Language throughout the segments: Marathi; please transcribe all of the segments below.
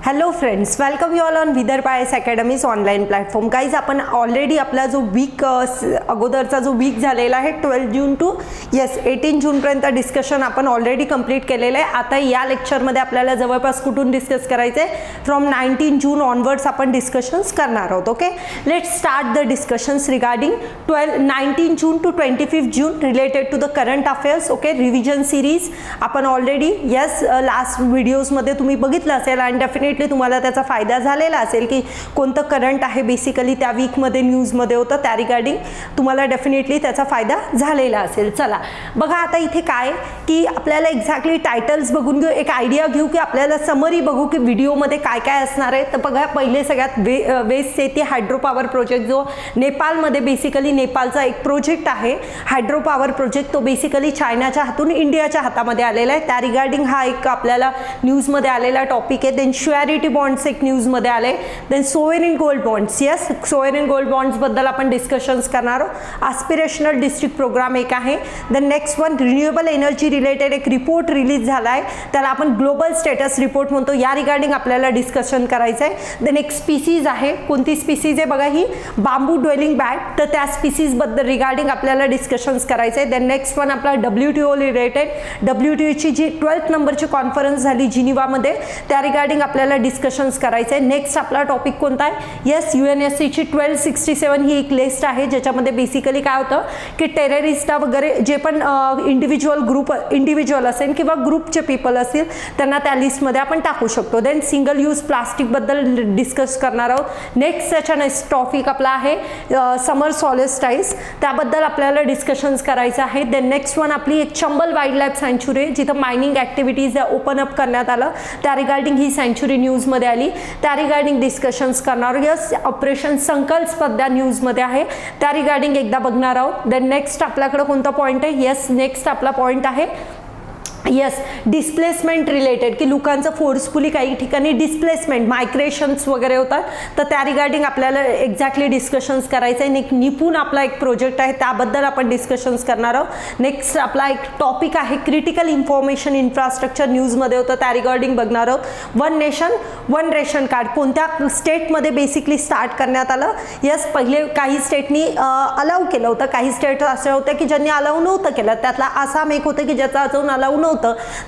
Hello friends, welcome you all on Vidarbha I S academies online platform. Guys, आपण ऑलरेडी आपला जो वीक अगोदरचा जो वीक झालेला आहे 12 जून टू 18 जूनपर्यंत डिस्कशन आपण ऑलरेडी कंप्लीट केलेलं आहे. आता या लेक्चरमध्ये आपल्याला जवळपास कुठून डिस्कस करायचं आहे, फ्रॉम 19 जून ऑनवर्ड्स आपण डिस्कशन्स करणार आहोत. Okay, let's start the discussions regarding 19 June to 25 June related to the current affairs. Okay, revision series आपण ऑलरेडी लास्ट व्हिडिओजमध्ये तुम्ही बघितलं असेल आणि डेफिनेटली तुम्हाला त्याचा फायदा झालेला असेल की कोणतं करंट आहे बेसिकली त्या वीकमध्ये न्यूजमध्ये होतं, त्या रिगार्डिंग तुम्हाला डेफिनेटली त्याचा फायदा झालेला असेल. चला बघा, आता इथे काय की आपल्याला एक्झॅक्टली टायटल्स बघून घेऊ, एक आयडिया घेऊ की आपल्याला समरी बघू की व्हिडिओमध्ये काय काय असणार आहे. तर बघा, पहिले सगळ्यात वेस्ट सेती हायड्रो पॉवर प्रोजेक्ट जो नेपाळमध्ये बेसिकली नेपाळचा एक प्रोजेक्ट आहे हायड्रो पॉवर प्रोजेक्ट, तो बेसिकली चायनाच्या हातून इंडियाच्या हातामध्ये आलेला आहे. त्या रिगार्डिंग हा एक आपल्याला न्यूजमध्ये आलेला टॉपिक आहे. देन श्युअरिटी बॉन्ड्स एक न्यूजमध्ये आले. Then sovereign gold bonds, yes sovereign gold bonds बद्दल आपण डिस्कशन्स करणार आहोत. ॲस्पिरेशनल डिस्ट्रिक्ट प्रोग्राम एक आहे. Then next one, renewable energy related एक रिपोर्ट रिलीज झाला आहे, त्याला आपण ग्लोबल स्टेटस रिपोर्ट म्हणतो. या रिगार्डिंग आपल्याला डिस्कशन करायचं आहे. देन एक स्पीसीज आहे, कोणती स्पीसीज आहे बघा, ही बांबू ड्वेलिंग बॅट, तर त्या स्पीसीज बद्दल रिगार्डिंग आपल्याला डिस्कशन्स करायचं आहे. देन नेक्स्ट वन आपला WTO रिलेटेड, WTOची जी 12th नंबरची कॉन्फरन्स झाली जिनिवामध्ये, त्या रिगार्डिंग आपल्याला डिस्कशन्स करायचं आहे. नेक्स्ट आपला टॉपिक कोणता आहे, येस UNSCची 1267 ही एक लिस्ट आहे ज्याच्यामध्ये बेसिकली काय होतं की टेररिस्ट वगैरे जे पण इंडिव्हिज्युअल असेल किंवा ग्रुपचे पीपल असतील त्यांना त्या लिस्टमध्ये आपण टाकू शकतो. देन सिंगल यूज प्लास्टिक बद्दल डिस्कस करणार आहोत. नेक्स्ट त्याच्या नेक्स्ट टॉपिक आपला आहे समर सॉलिस्टाईज, त्याबद्दल आपल्याला डिस्कशन्स करायचं आहे. देन नेक्स्ट वन आपली एक चंबल वाईल्ड लाईफ सँच्युरी, जिथं मायनिंग ॲक्टिव्हिटीज ओपन अप करण्यात आलं, त्या रिगार्डिंग ही सँच्युरी न्यूजमध्ये आली, त्या रिगार्डिंग डिस्कशन्स करणार. यस ऑपरेशन संकल्प स्पर्धा न्यूजमध्ये आहे, त्या रिगार्डिंग एकदा बघणार आहोत. देन नेक्स्ट आपल्याकडे कोणता पॉईंट आहे, येस नेक्स्ट आपला पॉईंट आहे येस डिस्प्लेसमेंट रिलेटेड, की लोकांचं फोर्सफुली काही ठिकाणी डिस्प्लेसमेंट मायग्रेशन्स वगैरे होतात, तर त्या रिगार्डिंग आपल्याला एक्झॅक्टली डिस्कशन्स करायचं आहे. एक निपुण आपला एक प्रोजेक्ट आहे, त्याबद्दल आपण डिस्कशन्स करणार आहोत. नेक्स्ट आपला एक टॉपिक आहे क्रिटिकल इन्फॉर्मेशन इन्फ्रास्ट्रक्चर, न्यूजमध्ये होतं, त्या रिगार्डिंग बघणार आहोत. One nation one ration card कोणत्या स्टेटमध्ये बेसिकली स्टार्ट करण्यात आलं. येस, पहिले काही स्टेटनी अलाउ केलं होतं, काही स्टेट असे होते की ज्यांनी अलाउ नव्हतं केलं, त्यातला आसाम एक होतं की ज्याचा अजून अलाउ नव्हतं,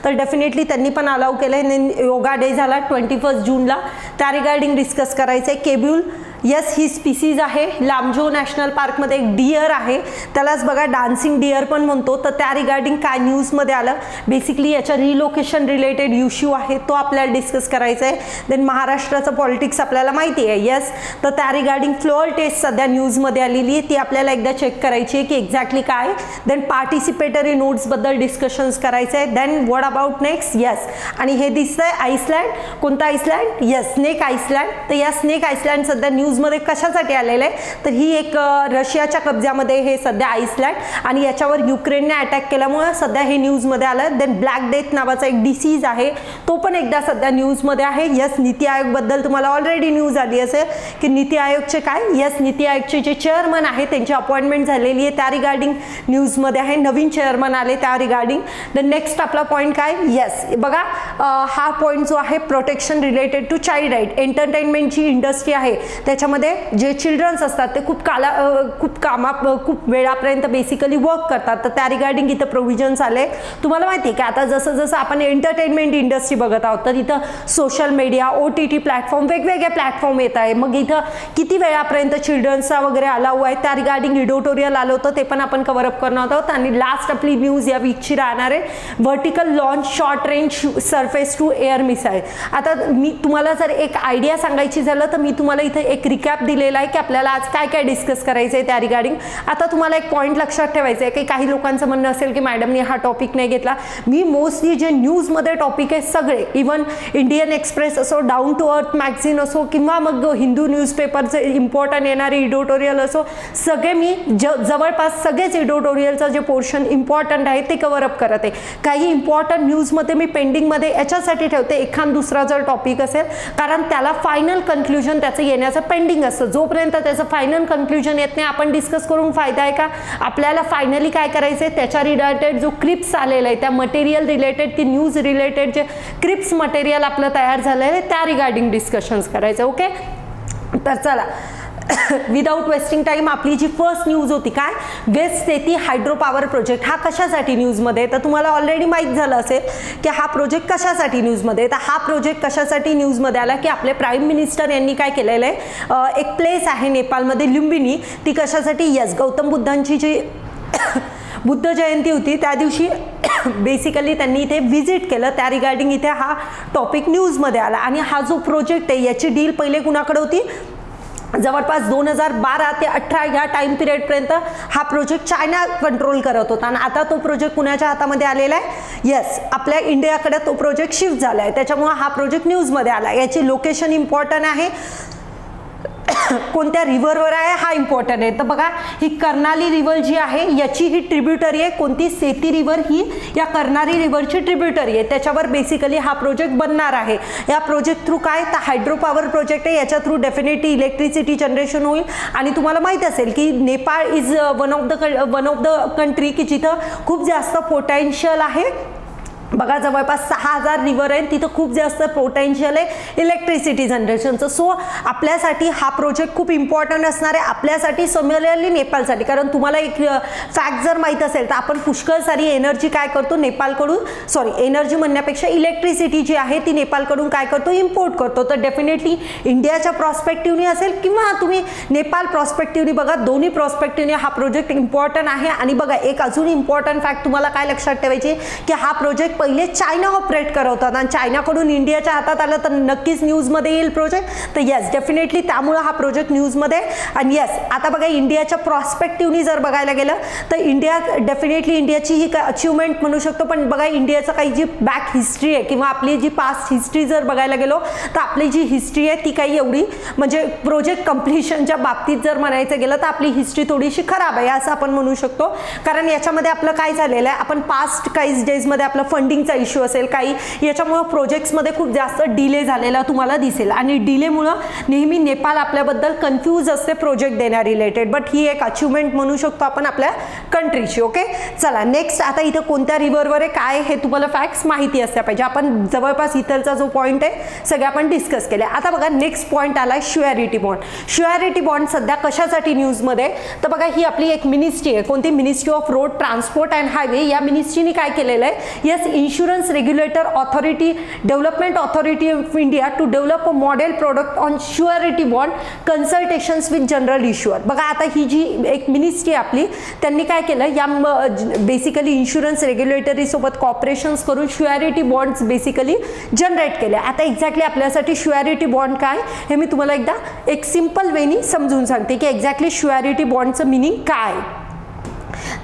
तर डेफिनेटली त्यांनी पण अलाउ केलं. योगा डे झाला 21 जूनला, त्या रिगार्डिंग डिस्कस करायचं आहे. केब्यूल, येस ही स्पीसीज आहे. लामजो नॅशनल पार्कमध्ये एक डिअर आहे, त्यालाच बघा डान्सिंग डिअर पण म्हणतो, तर त्या रिगार्डिंग काय न्यूजमध्ये आलं बेसिकली याच्या रिलोकेशन रिलेटेड इश्यू आहे, तो आपल्याला डिस्कस करायचा आहे. देन महाराष्ट्राचं पॉलिटिक्स आपल्याला माहिती आहे, येस, तर त्या रिगार्डिंग फ्लोअर टेस्ट सध्या न्यूजमध्ये आलेली आहे, ती आपल्याला एकदा चेक करायची आहे की एक्झॅक्टली काय. देन पार्टिसिपेटरी नोट्सबद्दल डिस्कशन्स करायचं आहे. Then what about next, yes, आणि हे दिसतंय आईसलँड, कोणता आईसलँड, येस स्नेक आईसलँड. तर या स्नेक आईसलँड सध्या न्यूजमध्ये कशासाठी आलेलं आहे, तर ही एक रशियाच्या कब्जामध्ये हे सध्या आईसलँड, आणि याच्यावर युक्रेनने अटॅक केल्यामुळे सध्या हे न्यूजमध्ये आलं. देन ब्लॅक डेथ नावाचा एक डिसीज आहे, तो पण एकदा सध्या न्यूजमध्ये आहे. येस, नीती आयोगबद्दल तुम्हाला ऑलरेडी न्यूज आली असेल की नीती आयोगचे काय, येस नीती आयोगचे जे चेअरमन आहे त्यांची अपॉइंटमेंट झालेली आहे, त्या रिगार्डिंग न्यूजमध्ये आहे. नवीन चेअरमन आले, त्या रिगार्डिंग. देन नेक्स्ट आपला पॉईंट काय, येस बघा, हा पॉईंट जो आहे protection related to child right. एंटरटेनमेंटची इंडस्ट्री आहे, त्याच्यामध्ये जे चिल्ड्रन्स असतात ते खूप वेळापर्यंत बेसिकली वर्क करतात, तर त्या रिगार्डिंग इथं प्रोव्हिजन्स आले. तुम्हाला माहिती आहे की आता जसं जसं आपण एंटरटेनमेंट इंडस्ट्री बघत आहोत, तर इथं सोशल मीडिया, OTT प्लॅटफॉर्म, वेगवेगळे प्लॅटफॉर्म येत आहे. मग इथं किती वेळापर्यंत चिल्ड्रन्सचा वगैरे अलाउ आहे, त्या रिगार्डिंग एडिटोरियल आलं होतं, ते पण आपण कव्हरअप करणार आहोत. आणि लास्ट आपली न्यूज या वीकची राहणार आहे vertical launch short range surface to air missile. आता मी तुम्हाला जर एक आयडिया सांगायची झालं तर मी तुम्हाला इथे एक रिकॅप दिलेला आहे की आपल्याला आज काय काय डिस्कस करायचं आहे त्या रिगार्डिंग. आता तुम्हाला एक पॉईंट लक्षात ठेवायचं आहे की काही लोकांचं म्हणणं असेल की मॅडमनी हा टॉपिक नाही घेतला. मी मोस्टली जे न्यूजमध्ये टॉपिक आहे सगळे, इवन इंडियन एक्सप्रेस असो, डाऊन टू अर्थ मॅगझिन असो, किंवा मग हिंदू न्यूजपेपरचे इम्पॉर्टंट येणारे एडिटोरियल असो, सगळे मी जवळपास सगळेच एडिटोरियलचं जे पोर्शन इम्पॉर्टंट आहे ते कव्हरअप करत आहे. काही इम्पॉर्टंट न्यूजमध्ये मी पेंडिंगमध्ये याच्यासाठी ठेवते, एखाद दुसरा जर टॉपिक असेल, कारण त्याला फायनल कन्क्लुजन त्याचं येण्याचं पेंडिंग असतं, जोपर्यंत त्याचं फायनल कन्क्ल्युजन येत नाही आपण डिस्कस करून फायदा आहे का? आपल्याला फायनली काय करायचं आहे, त्याच्या रिलेटेड जो क्रिप्स आलेला आहे त्या मटेरियल रिलेटेड, ती न्यूज रिलेटेड जे क्रिप्स मटेरियल आपलं तयार झालेलं आहे त्या रिगार्डिंग डिस्कशन्स करायचं. ओके, तर चला विदाउट वेस्टिंग टाइम आपली जी फर्स्ट न्यूज होती काय, वेस्ट सेती हायड्रो पॉवर प्रोजेक्ट. हा कशासाठी न्यूजमध्ये, तर तुम्हाला ऑलरेडी माहीत झालं असेल की हा प्रोजेक्ट कशासाठी न्यूजमध्ये. तर हा प्रोजेक्ट कशासाठी न्यूजमध्ये आला की आपले प्राईम मिनिस्टर यांनी काय केलेलं आहे, एक प्लेस आहे नेपाळमध्ये लुंबिनी, ती कशासाठी, यस गौतम बुद्धांची जी बुद्ध जयंती होती त्या दिवशी बेसिकली त्यांनी इथे व्हिजिट केलं, त्या रिगार्डिंग इथे हा टॉपिक न्यूजमध्ये आला. आणि हा जो प्रोजेक्ट आहे याची डील पहिले कुणाकडे होती, जवळपास 2012 ते 2018 ह्या टाइम पिरियडपर्यंत हा प्रोजेक्ट चायना कंट्रोल करत होता आणि आता तो प्रोजेक्ट कुणाच्या हातामध्ये आलेला आहे, यस आपल्या इंडियाकडे तो प्रोजेक्ट शिफ्ट झाला आहे. त्याच्यामुळे हा प्रोजेक्ट न्यूजमध्ये आला. याची लोकेशन इम्पॉर्टंट आहे, कोणत्या रिव्हरवर आहे हा इम्पॉर्टंट आहे. तर बघा ही कर्नाली रिव्हर जी आहे याची ही ट्रिब्युटरी आहे, कोणती, सेती रिव्हर ही या कर्नाली रिव्हरची ट्रिब्युटरी आहे, त्याच्यावर बेसिकली हा प्रोजेक्ट बनणार आहे. या प्रोजेक्ट थ्रू काय, तर हायड्रो पॉवर प्रोजेक्ट आहे, याच्या थ्रू डेफिनेटली इलेक्ट्रिसिटी जनरेशन होईल. आणि तुम्हाला माहित असेल की Nepal is one of the country की जिथं खूप जास्त पोटेन्शियल आहे. बघा जवळपास 6000 रिव्हर आहे, तिथं खूप जास्त पोटेन्शियल आहे इलेक्ट्रिसिटी जनरेशनचं. सो आपल्यासाठी हा प्रोजेक्ट खूप इम्पॉर्टंट असणार आहे, आपल्यासाठी सिमिलरली नेपाळसाठी. कारण तुम्हाला एक फॅक्ट जर माहीत असेल तर आपण पुष्कळ सारी एनर्जी काय करतो नेपाळकडून, एनर्जी म्हणण्यापेक्षा इलेक्ट्रिसिटी जी आहे ती नेपाळकडून काय करतो, इम्पोर्ट करतो. तर डेफिनेटली इंडियाच्या प्रॉस्पेक्टिव्हनी असेल किंवा तुम्ही नेपाळ प्रॉस्पेक्टिव्हनी बघा, दोन्ही प्रॉस्पेक्टिव्हनी हा प्रोजेक्ट इम्पॉर्टंट आहे. आणि बघा एक अजून इम्पॉर्टंट फॅक्ट तुम्हाला काय लक्षात ठेवायची की हा प्रोजेक्ट पहिले चायना ऑपरेट करवतात आणि चायनाकडून इंडियाच्या हातात आलं तर नक्कीच न्यूजमध्ये येईल प्रोजेक्ट. तर येस डेफिनेटली त्यामुळे हा प्रोजेक्ट न्यूजमध्ये. आणि येस आता बघा इंडियाच्या प्रॉस्पेक्टिव्हनी जर बघायला गेलं तर इंडिया डेफिनेटली इंडियाची ही अचिव्हमेंट म्हणू शकतो. पण बघा इंडियाचं काही जी बॅक हिस्ट्री आहे किंवा आपली जी पास्ट हिस्ट्री जर बघायला गेलो तर आपली जी हिस्ट्री आहे ती काही एवढी म्हणजे प्रोजेक्ट कम्प्लिशनच्या बाबतीत जर म्हणायचं गेलं तर आपली हिस्ट्री थोडीशी खराब आहे असं आपण म्हणू शकतो. कारण याच्यामध्ये आपलं काय झालेलं आहे, आपण पास्ट काही डेजमध्ये आपलं फंडिंगचा इश्यू असेल काही, याच्यामुळे प्रोजेक्ट्समध्ये खूप जास्त डिले झालेला तुम्हाला दिसेल. आणि डिलेमुळं नेहमी नेपाळ आपल्याबद्दल कन्फ्यूज असते प्रोजेक्ट देण्या रिलेटेड. बट ही एक अचिव्हमेंट म्हणू शकतो आपण आपल्या कंट्रीची. ओके चला नेक्स्ट, आता इथं कोणत्या रिव्हरवर आहे काय हे तुम्हाला फॅक्ट्स माहिती असल्या पाहिजे. आपण जवळपास इथलचा जो पॉईंट आहे सगळे आपण डिस्कस केले. आता बघा नेक्स्ट पॉईंट आला श्युअरिटी बॉन्ड. श्युअरिटी बॉन्ड सध्या कशासाठी न्यूजमध्ये, तर बघा ही आपली एक मिनिस्ट्री आहे, कोणती, ministry of road transport and highway. या मिनिस्ट्रीने काय केलेलं आहे, yes insurance regulator authority development authority of India to develop a model product on surety bond consultations with general insurer. बघा आता ही जी एक मिनिस्ट्री आपली त्यांनी काय केलं, या बेसिकली इन्शुरन्स रेग्युलेटरी सोबत कॉपरेशन्स करून श्युअरिटी बॉन्ड्स बेसिकली जनरेट केले. आता एक्झॅक्टली आपल्यासाठी श्युअरिटी बॉन्ड काय हे मी तुम्हाला एकदा एक सिंपल वेनी समजून सांगते की एक्झॅक्टली श्युअरिटी बॉन्डचं मिनिंग काय.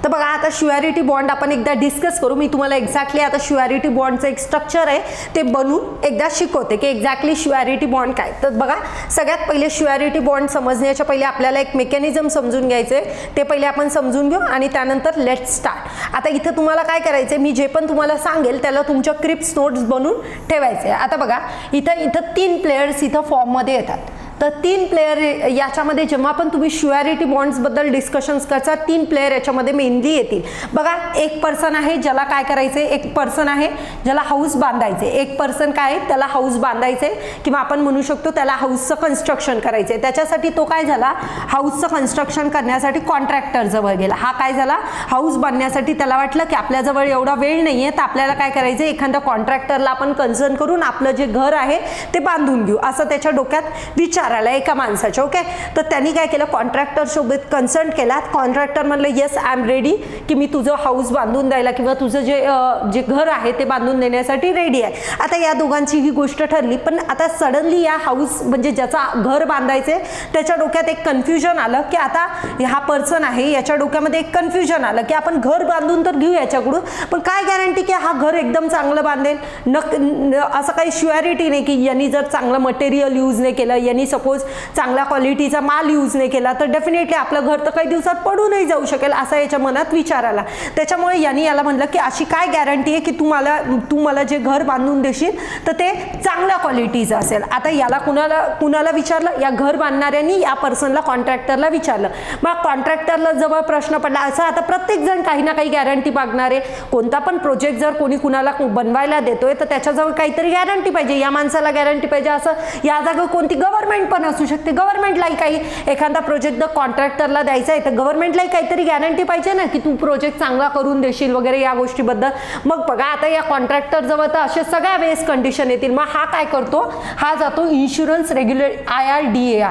तर बघा आता श्युअरिटी बॉन्ड आपण एकदा डिस्कस करू. मी तुम्हाला एक्झॅक्टली आता श्युअरिटी बॉन्डचं एक स्ट्रक्चर आहे ते बनवून एकदा शिकवते की एक्झॅक्टली श्युअरिटी बॉन्ड काय. तर बघा सगळ्यात पहिले श्युअरिटी बॉन्ड समजण्याच्या पहिले आपल्याला एक मेकॅनिझम समजून घ्यायचं आहे, ते पहिले आपण समजून घेऊ आणि त्यानंतर लेट स्टार्ट. आता इथं तुम्हाला काय करायचं आहे, मी जे पण तुम्हाला सांगेल त्याला तुमच्या क्रिप्स नोट्स बनवून ठेवायचे. आता बघा इथं 3 प्लेयर्स इथं फॉर्ममध्ये येतात. तर 3 प्लेयर याच्यामध्ये जेव्हा पण तुम्ही श्युअरिटी बॉन्ड्सबद्दल डिस्कशन्स करता 3 प्लेयर याच्यामध्ये मेनली येतील. बघा एक पर्सन आहे ज्याला काय करायचे, एक पर्सन आहे ज्याला हाऊस बांधायचे, एक पर्सन काय आहे त्याला हाऊस बांधायचे किंवा आपण म्हणू शकतो त्याला हाऊसचं कन्स्ट्रक्शन करायचे. त्याच्यासाठी तो काय झाला, हाऊसचं कन्स्ट्रक्शन करण्यासाठी कॉन्ट्रॅक्टर जवळ गेला. हा काय झाला, हाऊस बांधण्यासाठी त्याला वाटलं की आपल्याजवळ एवढा वेळ नाही आहे तर आपल्याला काय करायचं, एखाद्या कॉन्ट्रॅक्टरला आपण कन्सर्न करून आपलं जे घर आहे ते बांधून घेऊ असं त्याच्या डोक्यात विचार आला एका माणसाच्या. ओके तर त्यांनी काय केलं, कॉन्ट्रॅक्टर सोबत कन्सल्ट केला. कॉन्ट्रॅक्टर म्हणलं येस आय एम रेडी की मी तुझं हाऊस बांधून द्यायला किंवा तुझं जे घर आहे ते बांधून देण्यासाठी रेडी आहे. आता या दोघांची ही गोष्ट ठरली. पण आता सडनली या हाऊस म्हणजे ज्याचा घर बांधायचे त्याच्या डोक्यात एक कन्फ्युजन आलं की आता हा पर्सन आहे याच्या डोक्यामध्ये एक कन्फ्युजन आलं की आपण घर बांधून तर घेऊ याच्याकडून, पण काय गॅरंटी की हा घर एकदम चांगलं बांधेल, असं काही श्युअरिटी नाही की यांनी जर चांगलं मटेरियल यूज नाही केलं, यांनी सपोज चांगल्या क्वालिटीचा माल यूज नाही केला तर डेफिनेटली आपलं घर तर काही दिवसात पडूनही जाऊ शकेल असा याच्या मनात विचार आला. त्याच्यामुळे यांनी याला म्हटलं की अशी काय गॅरंटी आहे की तू मला जे घर बांधून देशील तर ते चांगल्या क्वालिटीचं असेल. आता याला कुणाला विचारलं, या घर बांधणाऱ्यांनी या पर्सनला कॉन्ट्रॅक्टरला विचारलं. मग कॉन्ट्रॅक्टरला जवळ प्रश्न पडला असा आता प्रत्येक जण काही ना काही गॅरंटी मागणार आहे. कोणता पण प्रोजेक्ट जर कोणी कुणाला बनवायला देतोय तर त्याच्याजवळ काहीतरी गॅरंटी पाहिजे, या माणसाला गॅरंटी पाहिजे असं. या जागा कोणती गव्हर्नमेंट पण असू शकते, गव्हर्नमेंटलाही काही एखादा प्रोजेक्ट जर कॉन्ट्रॅक्टरला द्यायचा आहे तर गव्हर्नमेंटलाही काहीतरी गॅरंटी पाहिजे ना की तू प्रोजेक्ट चांगला करून देशील वगैरे या गोष्टीबद्दल. मग बघा आता या कॉन्ट्रॅक्टर जवळ तर अशा सगळ्या वेळेस कंडिशन येतील. मग हा काय करतो, हा जातो इन्शुरन्स IRDAI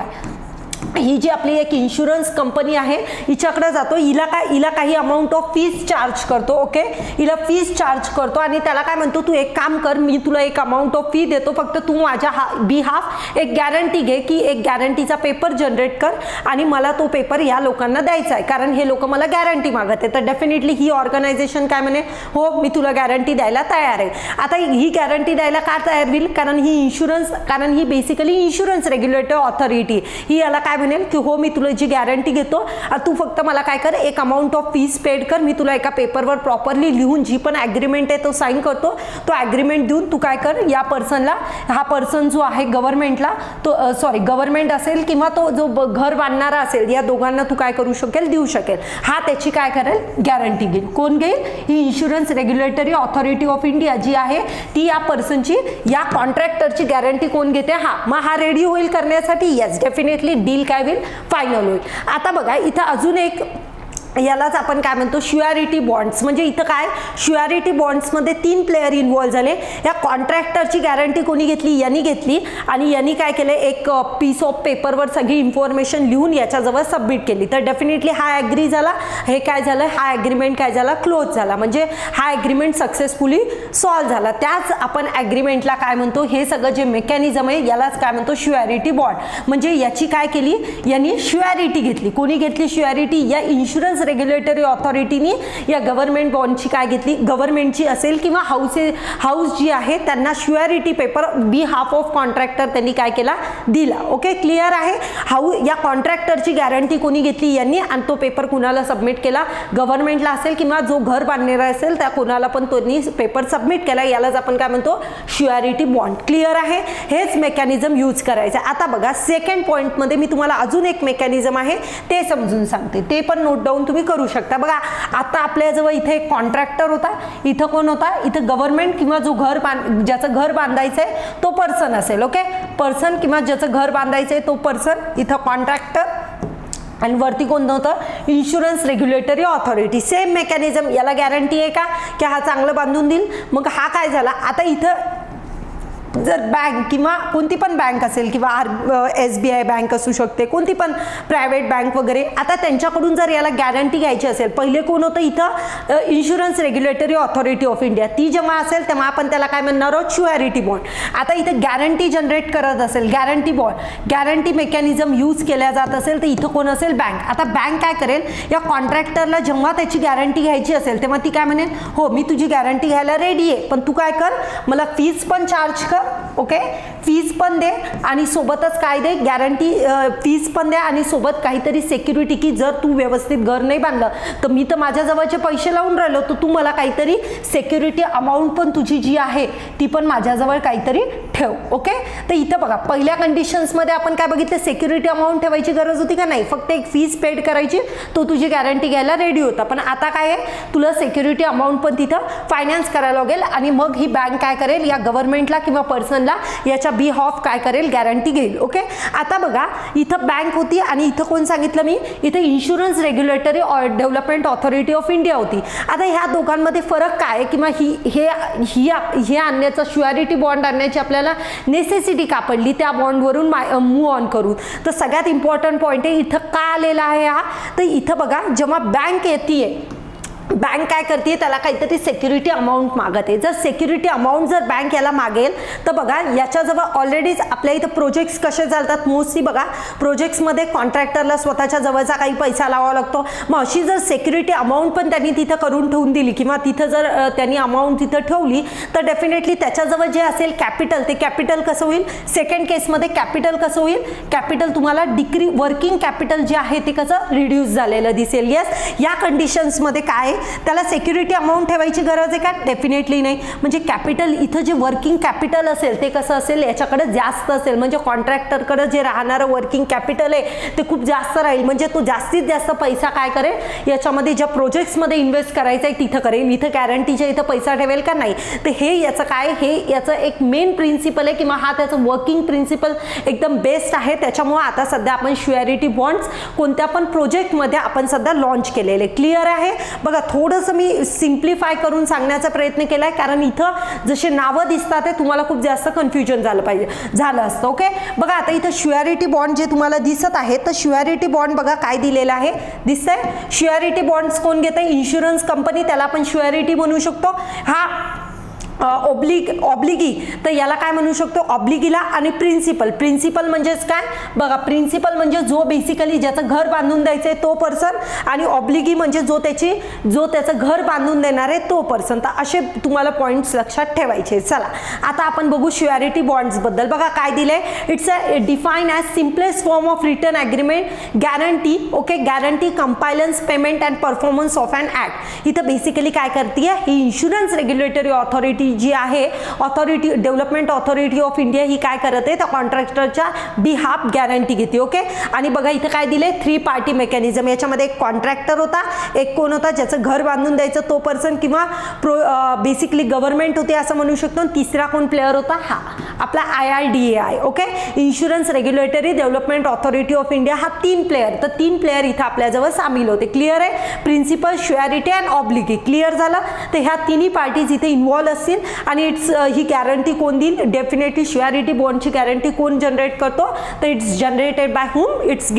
ही जी आपली एक इन्शुरन्स कंपनी आहे हिच्याकडे जातो. हिला काही अमाऊंट ऑफ फीज चार्ज करतो. ओके, हिला फीज चार्ज करतो आणि त्याला काय म्हणतो, तू एक काम कर, मी तुला एक अमाऊंट ऑफ फी देतो, फक्त तू माझ्या बिहाफ एक गॅरंटी घे की एक गॅरंटीचा पेपर जनरेट कर आणि मला तो पेपर या लोकांना द्यायचा आहे कारण हे लोक मला गॅरंटी मागत आहे. तर डेफिनेटली ही ऑर्गनायझेशन काय म्हणे, हो मी तुला गॅरंटी द्यायला तयार आहे. आता ही गॅरंटी द्यायला का तयार होईल, कारण ही बेसिकली इन्शुरन्स रेग्युलेटरी ऑथॉरिटी ही याला काय म्हणेल की हो मी तुला जी गॅरंटी घेतो तू फक्त मला काय कर, एक अमाऊंट ऑफ फीज पेड कर, मी तुला एका पेपरवर प्रॉपरली लिहून जी पण ॲग्रीमेंट आहे तो साईन करतो, तो ॲग्रीमेंट देऊन तू काय कर या पर्सनला, हा पर्सन जो आहे गव्हर्नमेंटला तो गव्हर्नमेंट असेल किंवा तो जो घर बांधणारा असेल या दोघांना तू काय करू शकेल, देऊ शकेल. हा त्याची काय करेल, गॅरंटी घेईल. कोण घेईल, ही insurance regulatory authority of India जी आहे ती या पर्सनची, या कॉन्ट्रॅक्टरची गॅरंटी कोण घेते. मग हा रेडी होईल करण्यासाठी, येस डेफिनेटली डील काय होईल, फायनल होईल. आता बघा इथं अजून एक यालाच आपण काय म्हणतो श्युअरिटी बॉन्ड्स. म्हणजे इथं काय श्युअरिटी बॉन्ड्समध्ये 3 प्लेयर इन्व्हॉल्व झाले. या कॉन्ट्रॅक्टरची गॅरंटी कोणी घेतली, यांनी घेतली आणि यांनी काय केलं, एक पीस ऑफ पेपरवर सगळी इन्फॉर्मेशन लिहून याच्याजवळ सबमिट केली. तर डेफिनेटली हा ॲग्री झाला, हे काय झालं, हा ॲग्रीमेंट काय झाला, क्लोज झाला. म्हणजे हा ॲग्रीमेंट सक्सेसफुली सॉल्व्ह झाला. त्याच आपण ॲग्रीमेंटला काय म्हणतो, हे सगळं जे मेकॅनिझम आहे यालाच काय म्हणतो श्युअरिटी बॉन्ड. म्हणजे याची काय केली, यांनी श्युअरिटी घेतली. कोणी घेतली श्युअरिटी, या इन्शुरन्स रेग्युलेटरी ऑथॉरिटीनी या गव्हर्नमेंट बॉन्डची काय घेतली, गव्हर्नमेंटची असेल किंवा हाऊस जी आहे त्यांना surety paper behalf of contractor त्यांनी काय केला, दिला. ओके, क्लिअर आहे. या कॉन्ट्रॅक्टरची गॅरंटी कोणी घेतली, यांनी, आणि तो पेपर कुणाला सबमिट केला, गव्हर्नमेंटला असेल किंवा जो घर बांधणारा असेल त्या कोणाला पण त्यांनी पेपर सबमिट केला. यालाच आपण काय म्हणतो श्युअरिटी बॉन्ड. क्लिअर आहे. हेच मेकॅनिझम यूज करायचं. आता बघा सेकंड पॉईंटमध्ये मी तुम्हाला अजून एक मेकॅनिझम आहे ते समजून सांगते, ते पण नोट डाऊन तुम्ही करू शकता. बघा आता आपल्याजवळ इथे एक कॉन्ट्रॅक्टर होता, इथं कोण होता, इथं गव्हर्नमेंट किंवा जो ज्याचं घर बांधायचंय तो पर्सन असेल. ओके, पर्सन किंवा ज्याचं घर बांधायचंय तो पर्सन, इथं कॉन्ट्रॅक्टर आणि वरती कोण नव्हतं, insurance regulatory authority. Same mechanism. याला गॅरंटी आहे का की हा चांगलं बांधून देईल. मग हा काय झाला, आता इथं जर बँक किंवा कोणती पण बँक असेल किंवा SBI बँक असू शकते, कोणती पण प्रायव्हेट बँक वगैरे, आता त्यांच्याकडून जर याला गॅरंटी घ्यायची असेल, पहिले कोण होतं इथं insurance regulatory authority of India, ती जेव्हा असेल तेव्हा आपण त्याला काय म्हणणार आहोत, श्युअरिटी बॉन्ड. आता इथं गॅरंटी जनरेट करत असेल, guarantee bond, guarantee mechanism use केल्या जात असेल तर इथं कोण असेल, बँक. आता बँक काय करेल, या कॉन्ट्रॅक्टरला जेव्हा त्याची गॅरंटी घ्यायची असेल तेव्हा ती काय म्हणेल, हो मी तुझी गॅरंटी घ्यायला रेडी आहे, पण तू काय कर, मला फीज पण चार्ज कर. ओके, फीज पण दे आणि सोबतच काय दे, गॅरंटी फीज पण दे आणि सोबत काहीतरी सिक्युरिटी की जर तू व्यवस्थित घर नाही बांधलं तर मी तर माझ्या जवळचे पैसे लावून राहिलो, तर तू मला काहीतरी सिक्युरिटी अमाऊंट पण तुझी जी आहे ती पण माझ्याजवळ काहीतरी ठेव. ओके, तर इथं बघा पहिल्या कंडिशन्समध्ये आपण काय बघितलं, सिक्युरिटी अमाऊंट ठेवायची गरज होती का नाही, फक्त एक फीज पेड करायची, तो तुझी गॅरंटी घ्यायला रेडी होता. पण आता काय आहे, तुला सिक्युरिटी अमाऊंट पण तिथं फायनान्स करायला लागेल आणि मग ही बँक काय करेल, या गव्हर्नमेंटला किंवा पर्सनला याच्या बिहाफ काय करेल, गॅरंटी घेईल. ओके, आता बघा इथं बँक होती आणि इथं कोण सांगितलं मी, इथं insurance regulatory development authority of India होती. आता ह्या दोघांमध्ये फरक काय किंवा हे आणण्याचा श्युअरिटी बॉन्ड आणण्याची आपल्याला नेसेसिटी का पडली, त्या बॉन्डवरून मूव्ह ऑन करू. तर सगळ्यात इम्पॉर्टंट पॉईंट आहे इथं का आलेला आहे हा, तर इथं बघा जेव्हा बँक येते बँक काय करते, त्याला काहीतरी सिक्युरिटी अमाऊंट मागते. जर सिक्युरिटी अमाऊंट जर बँक याला मागेल तर बघा याच्याजवळ ऑलरेडीच आपल्या इथं प्रोजेक्ट्स कसे चालतात, मोस्टली बघा प्रोजेक्ट्समध्ये कॉन्ट्रॅक्टरला स्वतःच्या जवळचा काही पैसा लावावा लागतो. मग अशी जर सिक्युरिटी अमाऊंट पण त्यांनी तिथं करून ठेवून दिली किंवा तिथं जर त्यांनी अमाऊंट तिथं ठेवली तर डेफिनेटली त्याच्याजवळ जे असेल कॅपिटल, ते कॅपिटल कसं होईल, सेकंड केसमध्ये कॅपिटल कसं होईल, कॅपिटल तुम्हाला वर्किंग कॅपिटल जे आहे ते कसं रिड्यूस झालेलं दिसेल. येस, या कंडिशन्समध्ये काय त्याला सिक्युरिटी अमाऊंट ठेवायची गरज आहे का, डेफिनेटली नाही. म्हणजे कॅपिटल इथं जे वर्किंग कॅपिटल असेल ते कसं असेल, याच्याकडे जास्त असेल. म्हणजे कॉन्ट्रॅक्टरकडे जे राहणारं वर्किंग कॅपिटल आहे ते खूप जास्त राहील. म्हणजे तो जास्तीत जास्त पैसा काय करेल, याच्यामध्ये ज्या प्रोजेक्ट्समध्ये इन्व्हेस्ट करायचं आहे तिथं करेल. इथं गॅरंटीच्या इथं पैसा ठेवेल का नाही. तर हे याचं काय, हे याचं एक मेन प्रिन्सिपल आहे किंवा हा त्याचं वर्किंग प्रिन्सिपल एकदम बेस्ट आहे. त्याच्यामुळे आता सध्या आपण श्युअरिटी बॉन्ड्स कोणत्या पण प्रोजेक्टमध्ये आपण सध्या लॉन्च केलेले. क्लिअर आहे. बघा थोडंसं मी सिम्प्लिफाय करून सांगण्याचा प्रयत्न केला आहे, कारण इथं जसे नावं दिसतात ते तुम्हाला खूप जास्त कन्फ्युजन झालं असतं. ओके, बघा आता इथं श्युअरिटी बॉन्ड जे तुम्हाला दिसत आहे, तर श्युअरिटी बॉन्ड बघा काय दिलेलं आहे, दिसतंय. श्युअरिटी बॉन्ड्स कोण घेतं, इन्शुरन्स कंपनी, त्याला आपण श्युअरिटी म्हणू शकतो. हा ऑब्लिगी, तर याला काय म्हणू शकतो, ऑब्लिगीला. आणि प्रिन्सिपल म्हणजेच काय बघा, प्रिन्सिपल म्हणजे जो बेसिकली ज्याचं घर बांधून द्यायचंय तो पर्सन, आणि ऑब्लिगी म्हणजे जो त्याचं घर बांधून देणार आहे तो पर्सन. तर असे तुम्हाला पॉइंट्स लक्षात ठेवायचे. चला आता आपण बघू श्युअरिटी बॉन्ड्स बद्दल. बघा काय दिलंय, it's a define as simplest form of return agreement guarantee. Okay, guarantee compliance payment and performance of an act. इथं बेसिकली काय करते, ही इन्शुरन्स रेग्युलेटरी ऑथॉरिटी जी आहे, authority development authority of India, ही काय करते, त्या कॉन्ट्रॅक्टरच्या बिहाफ गॅरंटी घेते. ओके, आणि बघा इथं काय दिले, 3 पार्टी मेकॅनिझम. याच्यामध्ये एक कॉन्ट्रॅक्टर होता, एक कोण होता ज्याचं घर बांधून द्यायचं तो पर्सन किंवा बेसिकली गव्हर्नमेंट होते असं म्हणू शकतो. आणि तिसरा कोण प्लेअर होता, हा आपला IRDAI. Okay, insurance regulatory development authority of India. हा 3 प्लेअर, तर 3 प्लेअर इथं आपल्याजवळ सामील होते. क्लिअर आहे. Principal, surety and obligee. Clear झालं. तर ह्या तिन्ही पार्टीज इथे इन्व्हॉल्व असतील. आणि ही गॅरंटी कोण देईल, डेफिनेटली श्युअरिटी बॉन्डची गॅरंटी कोण जनरेट करतो, तर it's generated by whom, it's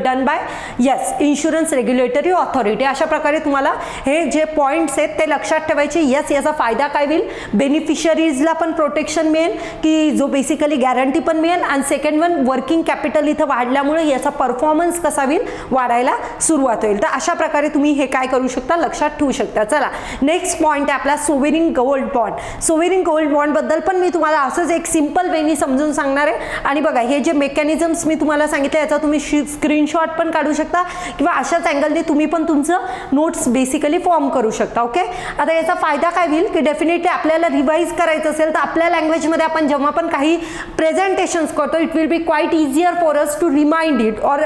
done by yes insurance regulatory authority. अशा प्रकारे तुम्हाला हे जे पॉइंट्स आहेत ते लक्षात ठेवायचे. येस, याचा फायदा काय होईल, बेनिफिशरीजला पण प्रोटेक्शन मिळेल, की जो बेसिकली गॅरंटी पण मिळेल. आणि सेकंड वन, वर्किंग कॅपिटल इथं वाढल्यामुळे याचा परफॉर्मन्स कसा होईल, वाढायला सुरुवात होईल. तर अशा प्रकारे तुम्ही हे काय करू शकता, लक्षात ठेवू शकता. चला नेक्स्ट पॉइंट आहे आपला सोवेरिन गोल्ड बॉन्ड. सोवेरिन गोल्ड बॉन्ड बद्दल पण मी तुम्हाला असंच एक सिंपल वेनी समजून सांगणार आहे. आणि बघा हे जे मेकॅनिझम्स मी तुम्हाला सांगितले याचा तुम्ही स्क्रीनशॉट पण काढू शकता किंवा अशाच अँगलने तुम्ही पण तुमचं नोट्स बेसिकली फॉर्म करू शकता. ओके, आता याचा फायदा काय होईल, की डेफिनेटली आपल्याला रिवाइज करायचं असेल तर आपल्या लँग्वेजमध्ये आपण जेव्हा पण काही प्रेझेंटेशन्स करतो, it will be quite easier for us to remind it, और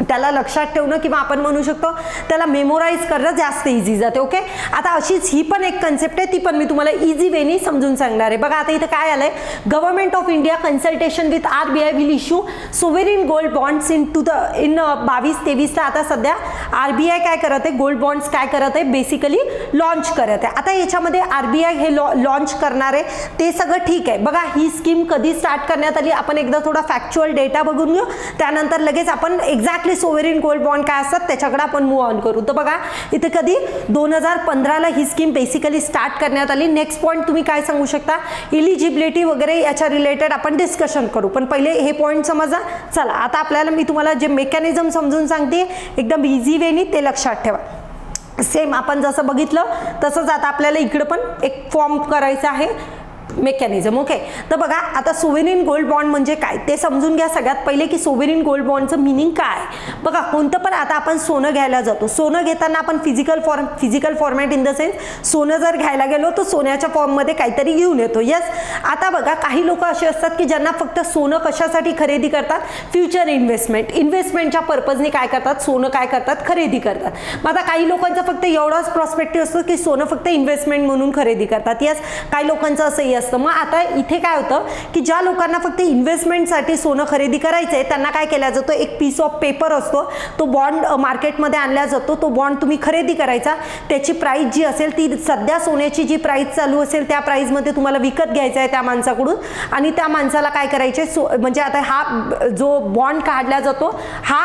त्याला लक्षात ठेवणं किंवा आपण म्हणू शकतो त्याला मेमोराइज करणं जास्त इझी जाते. ओके, आता अशीच ही पण एक कन्सेप्ट आहे, ती पण मी तुम्हाला इझी वेनी समजून सांगणार आहे. बघा आता इथं काय आलंय, government of India consultation with RBI will issue sovereign gold bonds in 22-23 ला. आता सध्या RBI काय करत आहे, गोल्ड बॉन्ड्स काय करत आहे, बेसिकली लॉन्च करत आहे. आता याच्यामध्ये RBI हे लॉन्च करणार आहे, ते सगळं ठीक आहे. बघा ही स्कीम कधी स्टार्ट करण्यात आली, आपण एकदा थोडा फॅक्च्युअल डेटा बघून घेऊ, त्यानंतर लगेच आपण एक्झॅक्टली सोवेरिन गोल्ड बॉन्ड काय असतात त्याच्याकडे आपण मूव ऑन करू. तर बघा इथे कधी 2015 ला ही स्कीम बेसिकली स्टार्ट करण्यात आली. नेक्स्ट पॉइंट तुम्ही काय सांगू शकता, इलिजिबिलिटी वगैरे याच्या रिलेटेड आपण डिस्कशन करू, पण पहिले हे पॉइंट समजा. चला आता आपल्याला मी तुम्हाला जे मेकॅनिझम समजून सांगते एकदम इझी वेनी, ते लक्षात ठेवा. सेम आपण जसं बघितलं तसंच आता आपल्याला इकडे पण एक फॉर्म करायचा आहे मेकॅनिझम. ओके, तर बघा आता सोवेरिन गोल्ड बॉन्ड म्हणजे काय ते समजून घ्या सगळ्यात पहिले, की सोवेरिन गोल्ड बॉन्डचं मिनिंग काय. बघा कोणतं पण आता आपण सोनं घ्यायला जातो, सोनं घेताना आपण physical format in the sense सोनं जर घ्यायला गेलो तर सोन्याच्या फॉर्ममध्ये काहीतरी घेऊन येतो. येस, आता बघा काही लोक असे असतात की ज्यांना फक्त सोनं कशासाठी खरेदी करतात, फ्युचर इन्व्हेस्टमेंटच्या पर्पजने काय करतात, सोनं काय करतात, खरेदी करतात. मग आता काही लोकांचा फक्त एवढाच प्रॉस्पेक्टिव्ह असतो की सोनं फक्त इन्व्हेस्टमेंट म्हणून खरेदी करतात. येस, काही लोकांचं असं असतं. मग आता इथे काय होतं की ज्या लोकांना फक्त इन्व्हेस्टमेंटसाठी सोनं खरेदी करायचं आहे त्यांना काय केला जातो, एक पीस ऑफ पेपर असतो, तो बॉन्ड मार्केटमध्ये आणला जातो. तो बॉन्ड तुम्ही खरेदी करायचा, त्याची प्राइस जी असेल ती सध्या सोन्याची जी प्राइस चालू असेल त्या प्राइसमध्ये तुम्हाला विकत घ्यायचा आहे त्या माणसाकडून, आणि त्या माणसाला काय करायचे म्हणजे आता हा जो बॉन्ड काढला जातो हा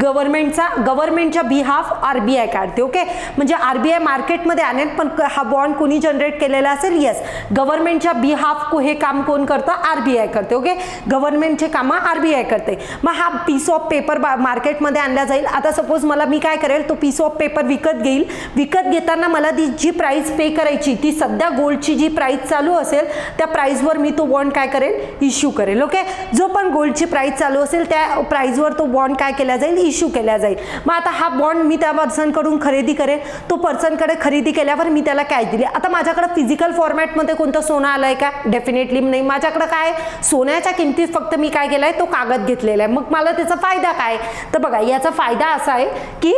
गव्हर्नमेंटच्या बिहाफ RBI काढते. ओके, म्हणजे RBI मार्केटमध्ये आणेल, पण हा बॉन्ड कोणी जनरेट केलेला असेल, येस गव्हर्नमेंटच्या बिहाफ हे काम कोण करतं, RBI करते. ओके, गव्हर्नमेंटचे कामं RBI करते. मग हा पीस ऑफ पेपर मार्केटमध्ये आणला जाईल. आता सपोज मी काय करेल, तो पीस ऑफ पेपर विकत घेईल. विकत घेताना मला जी प्राइस पे करायची ती सध्या गोल्डची जी प्राइस चालू असेल त्या प्राइसवर मी तो बॉन्ड काय करेल, इश्यू करेल. ओके, जो पण गोल्डची प्राइस चालू असेल त्या प्राइसवर तो बॉन्ड काय केला जाईल, इश्यू केला जाईल. मग आता हा बॉन्ड मी त्या पर्सनकडून खरेदी करेल. तो पर्सनकडे खरेदी केल्यावर मी त्याला कॅश दिली. आता माझ्याकडे फिजिकल फॉर्मॅटमध्ये कोणतं सोनं आलंय का, डेफिनेटली नाही. माझ्याकडे काय सोन्याच्या किमतीत फक्त मी काय केलंय, तो कागद घेतलेला आहे. मग मला त्याचा फायदा काय, तर बघा याचा फायदा असा आहे की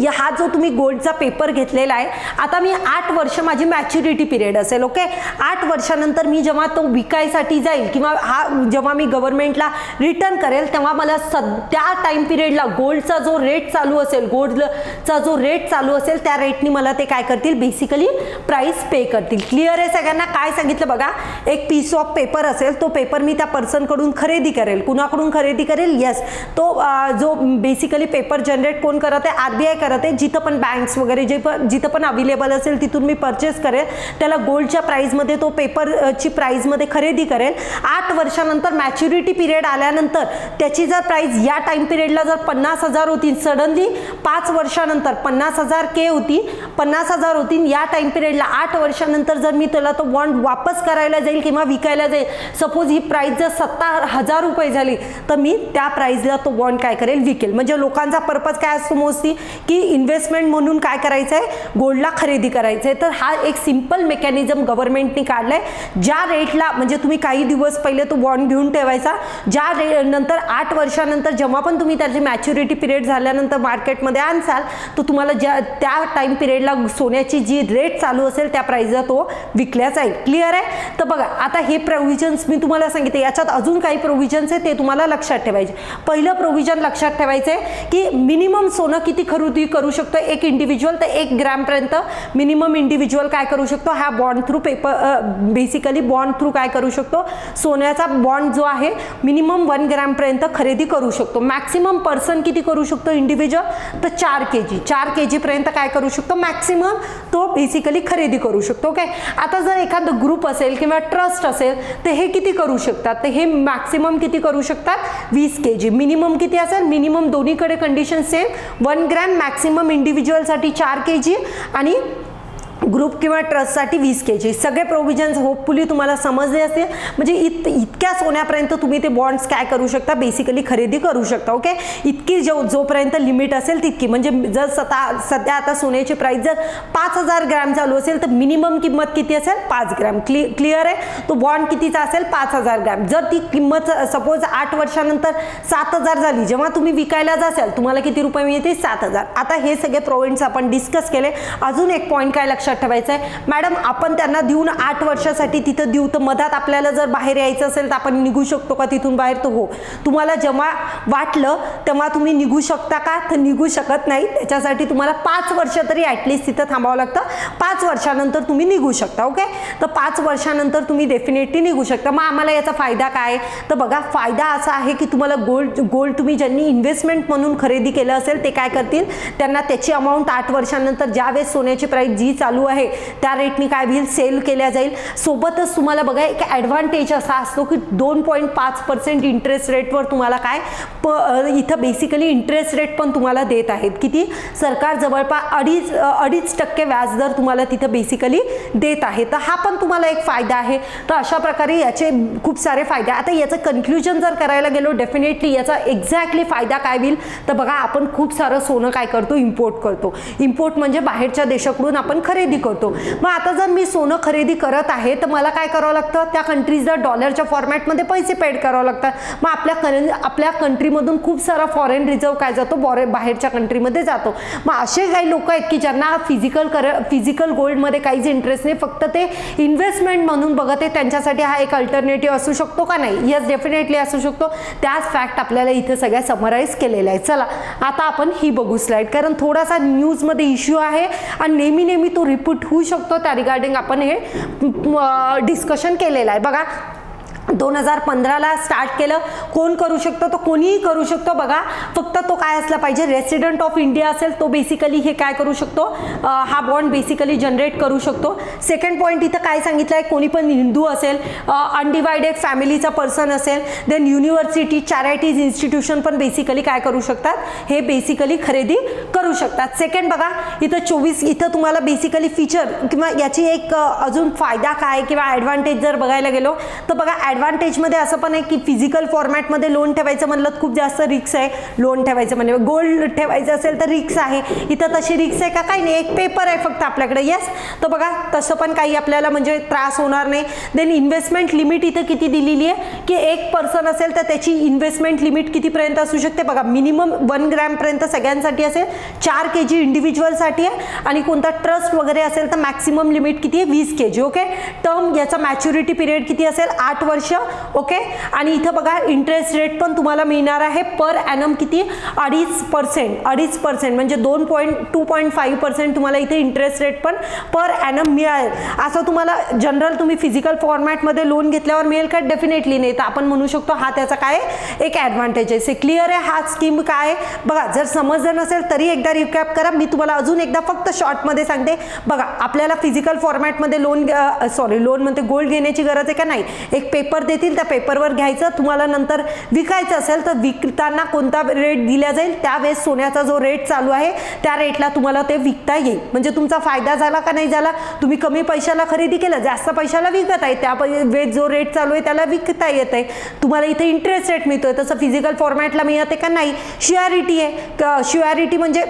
हा जो तुम्ही गोल्डचा पेपर घेतलेला आहे, आता मी 8 वर्ष माझी मॅच्युरिटी पिरियड असेल. ओके, 8 वर्षानंतर मी जेव्हा तो विकायसाठी जाईल किंवा जेव्हा मी गव्हर्नमेंटला रिटर्न करेल तेव्हा मला त्या टाइम पिरियडला गोल्डचा जो रेट चालू असेल, गोल्डचा जो रेट चालू असेल त्या रेटनी मला ते काय करतील, बेसिकली प्राइस पे करतील. क्लिअर आहे सगळ्यांना? काय सांगितलं बघा, एक पीस ऑफ पेपर असेल, तो पेपर मी त्या पर्सनकडून खरेदी करेल. कुणाकडून खरेदी करेल, येस तो जो बेसिकली पेपर जनरेट कोण करत आहे, RBI करत आहे. जिथं पण बँक्स वगैरे जिथं पण अवेलेबल असेल तिथून मी परचेस करेल, त्याला गोल्डच्या प्राइसमध्ये तो पेपरची प्राइसमध्ये खरेदी करेल. 8 वर्षानंतर मॅच्युरिटी पिरियड आल्यानंतर त्याची जर प्राइस या टाइम पिरियडला जर 50,000 होती, सडनली 5 वर्षानंतर 50,000 के होती, 50,000 होती. या टाइम पिरियडला 8 वर्षानंतर जर मी त्याला तो बॉन्ड वापस करायला जाईल किंवा विकायला जाईल, सपोज ही प्राइस जर 70,000 रुपये झाली तर मी त्या प्राइसला तो बॉन्ड काय करेल, विकेल. म्हणजे लोकांचा पर्पज काय असतो मोस्टली की इन्व्हेस्टमेंट म्हणून काय करायचं आहे, गोल्डला खरेदी करायचं आहे. तर हा एक सिंपल मेकॅनिझम गव्हर्नमेंटने काढलाय. ज्या रेटला म्हणजे तुम्ही काही दिवस पहिले तो बॉन्ड घेऊन ठेवायचा, ज्या नंतर 8 वर्षानंतर जेव्हा पण तुम्ही त्याची मॅच्युरिटी पिरियड झाल्यानंतर मार्केटमध्ये आणसाल तर तुम्हाला त्या टाइम पिरियडला सोन्याची जी रेट चालू असेल त्या प्राइसला तो विकल्या जाईल. क्लिअर आहे? तर बघा आता हे प्रोव्हिजन्स मी तुम्हाला सांगितले, याच्यात अजून काही प्रोव्हिजन्स आहे ते तुम्हाला लक्षात ठेवायचे. पहिलं प्रोव्हिजन लक्षात ठेवायचं आहे की मिनिमम सोनं किती खरेदी करू शकतो एक इंडिव्हिज्युअल, तर 1 ग्रॅमपर्यंत मिनिमम इंडिव्हिज्युअल काय करू शकतो, हा bond through paper basically bond through काय करू शकतो, सोन्याचा बॉन्ड जो आहे मिनिमम 1 ग्रॅमपर्यंत खरेदी करू शकतो. मॅक्सिमम पर्सन किती करू शकतो इंडिव्हिज्युअल, तर 4 kg पर्यंत काय करू शकतो, मॅक्सिमम तो बेसिकली खरेदी करू शकतो. ओके, आता जर एखादा ग्रुप असेल किंवा ट्रस्ट असेल तर हे किती करू शकतात, तर हे मॅक्सिमम किती करू शकतात, 20 kg. मिनिमम किती असेल, मिनिमम दोन्हीकडे कंडिशन सेम 1 ग्रॅम, मॅक्सिमम इंडिव्हिज्युअलसाठी 4 kg आणि ग्रुप किंवा ट्रस्टसाठी 20 kg. सगळे प्रोव्हिजन्स होपफुली तुम्हाला समजले असतील. म्हणजे इतक्या सोन्यापर्यंत तुम्ही ते बॉन्ड्स काय करू शकता, बेसिकली खरेदी करू शकता. ओके, इतकी जोपर्यंत लिमिट असेल तितकी. म्हणजे जर सध्या आता सोन्याची प्राइस जर 5,000 ग्रॅम चालू असेल तर मिनिमम किंमत किती असेल, 5 ग्रॅम. क्लिअर आहे? तो बॉन्ड कितीचा असेल, 5,000 ग्रॅम. जर ती किंमत सपोज 8 वर्षानंतर 7,000 झाली, जेव्हा तुम्ही विकायला जासाल तुम्हाला किती रुपये मिळतील, 7,000. आता हे सगळे पॉइंट्स आपण डिस्कस केले. अजून एक पॉईंट काय लक्षात ठेवायचं आहे, मॅडम आपण त्यांना देऊन 8 वर्षासाठी तिथं देऊ, तर मधात आपल्याला जर बाहेर यायचं असेल तर आपण निघू शकतो का तिथून बाहेर, तर हो, तुम्हाला जेव्हा वाटलं तेव्हा तुम्ही निघू शकता का, तर निघू शकत नाही. त्याच्यासाठी तुम्हाला 5 वर्ष तरी ॲटलिस्ट तिथं थांबावं लागतं. 5 वर्षानंतर तुम्ही निघू शकता. ओके, तर 5 वर्षानंतर तुम्ही डेफिनेटली निघू शकता. मग आम्हाला याचा फायदा काय, तर बघा फायदा असा आहे की तुम्हाला गोल्ड तुम्ही ज्यांनी इन्व्हेस्टमेंट म्हणून खरेदी केलं असेल ते काय करतील, त्यांना त्याची अमाऊंट 8 वर्षानंतर ज्यावेळेस सोन्याची प्राइस जी चालू आहे त्या रेटनी काय होईल, सेल केल्या जाईल. सोबतच तुम्हाला बघा एक ॲडव्हान्टेज असा असतो की 2.5% इंटरेस्ट रेटवर तुम्हाला काय इथं बेसिकली इंटरेस्ट रेट पण तुम्हाला देत आहेत. किती, सरकार जवळपास 2.5% व्याजदर तुम्हाला तिथं बेसिकली देत आहे. तर हा पण तुम्हाला एक फायदा आहे. तर अशा प्रकारे याचे खूप सारे फायदे. आता याचं कन्क्लुजन जर करायला गेलो, डेफिनेटली याचा एक्झॅक्टली फायदा काय होईल, तर बघा आपण खूप सारं सोनं काय करतो, इम्पोर्ट करतो. इम्पोर्ट म्हणजे बाहेरच्या देशाकडून आपण खरेदी खरेदी करतो. मग आता जर मी सोनं खरेदी करत आहे तर मला काय करावं लागतं, त्या कंट्रीजला डॉलरच्या फॉर्मॅटमध्ये पैसे पेड करावं लागतात. मग आपल्या कंट्रीमधून खूप सारा फॉरेन रिझर्व्ह काय जातो, बाहेरच्या कंट्रीमध्ये जातो. मग असे काही लोक आहेत की ज्यांना फिजिकल गोल्डमध्ये काहीच इंटरेस्ट नाही, फक्त ते इन्व्हेस्टमेंट म्हणून बघत आहे, त्यांच्यासाठी हा एक अल्टरनेटिव्ह असू शकतो का नाही? येस, डेफिनेटली असू शकतो. त्याच फॅक्ट आपल्याला इथे सगळ्या समराईज केलेल्या आहेत. चला आता आपण ही बघू स्लाइड, कारण थोडासा न्यूजमध्ये इश्यू आहे आणि नेहमी तो रिपीट होऊ शकतो, त्या रिगार्डिंग आपण हे डिस्कशन केलेलं आहे. बघा 2015ला स्टार्ट केलं. कोण करू शकतो? तो कोणीही करू शकतो. बघा फक्त तो काय असला पाहिजे, रेसिडेंट ऑफ इंडिया असेल तो बेसिकली हे काय करू शकतो, हा बॉन्ड बेसिकली जनरेट करू शकतो. सेकंड पॉईंट इथं काय सांगितलं आहे, कोणी पण हिंदू असेल, अनडिवायडेड फॅमिलीचा पर्सन असेल, देन युनिव्हर्सिटी, चॅरिटीज, इन्स्टिट्यूशन पण बेसिकली काय करू शकतात, हे बेसिकली खरेदी करू शकतात. सेकंड बघा इथं 24, इथं तुम्हाला बेसिकली फीचर किंवा याची एक अजून फायदा काय किंवा ॲडव्हान्टेज जर बघायला गेलो तर बघा ॲडव्हान्टेजमध्ये असं पण आहे की फिजिकल फॉर्मॅटमध्ये लोन ठेवायचं म्हणलं खूप जास्त रिक्स आहे. लोन ठेवायचं म्हणजे गोल्ड ठेवायचं असेल तर रिक्स आहे. इथं तशी रिक्स आहे का? काही नाही, एक पेपर आहे फक्त आपल्याकडे. येस, तर बघा तसं पण काही आपल्याला म्हणजे त्रास होणार नाही. देन इन्व्हेस्टमेंट लिमिट इथं किती दिलेली आहे की एक पर्सन असेल तर त्याची इन्व्हेस्टमेंट लिमिट कितीपर्यंत असू शकते? बघा मिनिमम 1 ग्रॅमपर्यंत सगळ्यांसाठी असेल, 4 kg इंडिव्हिज्युअलसाठी आहे, आणि कोणता ट्रस्ट वगैरे असेल तर मॅक्सिमम लिमिट किती आहे? 20 kg. ओके, टर्म याचा मॅच्युरिटी पिरियड किती असेल? 8 वर्ष. ओके, आणि इथं बघा इंटरेस्ट रेट पण तुम्हाला मिळणार आहे पर ॲनम किती? 2.5% म्हणजे 2.5% तुम्हाला इथे इंटरेस्ट रेट पण पर ॲनम मिळेल. असं तुम्हाला जनरल तुम्ही फिजिकल फॉर्मॅटमध्ये लोन घेतल्यावर मिळेल का? डेफिनेटली नाही. तर आपण म्हणू शकतो हा त्याचा काय एक ॲडव्हान्टेज आहे. क्लिअर आहे हा स्कीम काय? बघा जर समजलं नसेल तरी एकदा रिकॅप करा. मी तुम्हाला अजून एकदा फक्त शॉर्टमध्ये सांगते. बघा आपल्याला फिजिकल फॉर्मॅटमध्ये लोन म्हणते गोल्ड घेण्याची गरज आहे का? नाही. एक पेपर देतील, त्या पेपरवर घ्यायचं. तुम्हाला नंतर विकायचं असेल तर विकताना कोणता रेट दिला जाईल, त्यावेळेस सोन्याचा जो रेट चालू आहे त्या रेटला तुम्हाला ते विकता येईल. म्हणजे तुमचा फायदा झाला का नाही झाला? तुम्ही कमी पैशाला खरेदी केलं, जास्त पैशाला विकत आहे, त्या वेळेस जो रेट चालू आहे त्याला विकता येत आहे. तुम्हाला इथे इंटरेस्ट रेट मिळतोय. तसं फिजिकल फॉर्मॅटला मिळते का? नाही. श्युअरिटी आहे. श्युअरिटी म्हणजे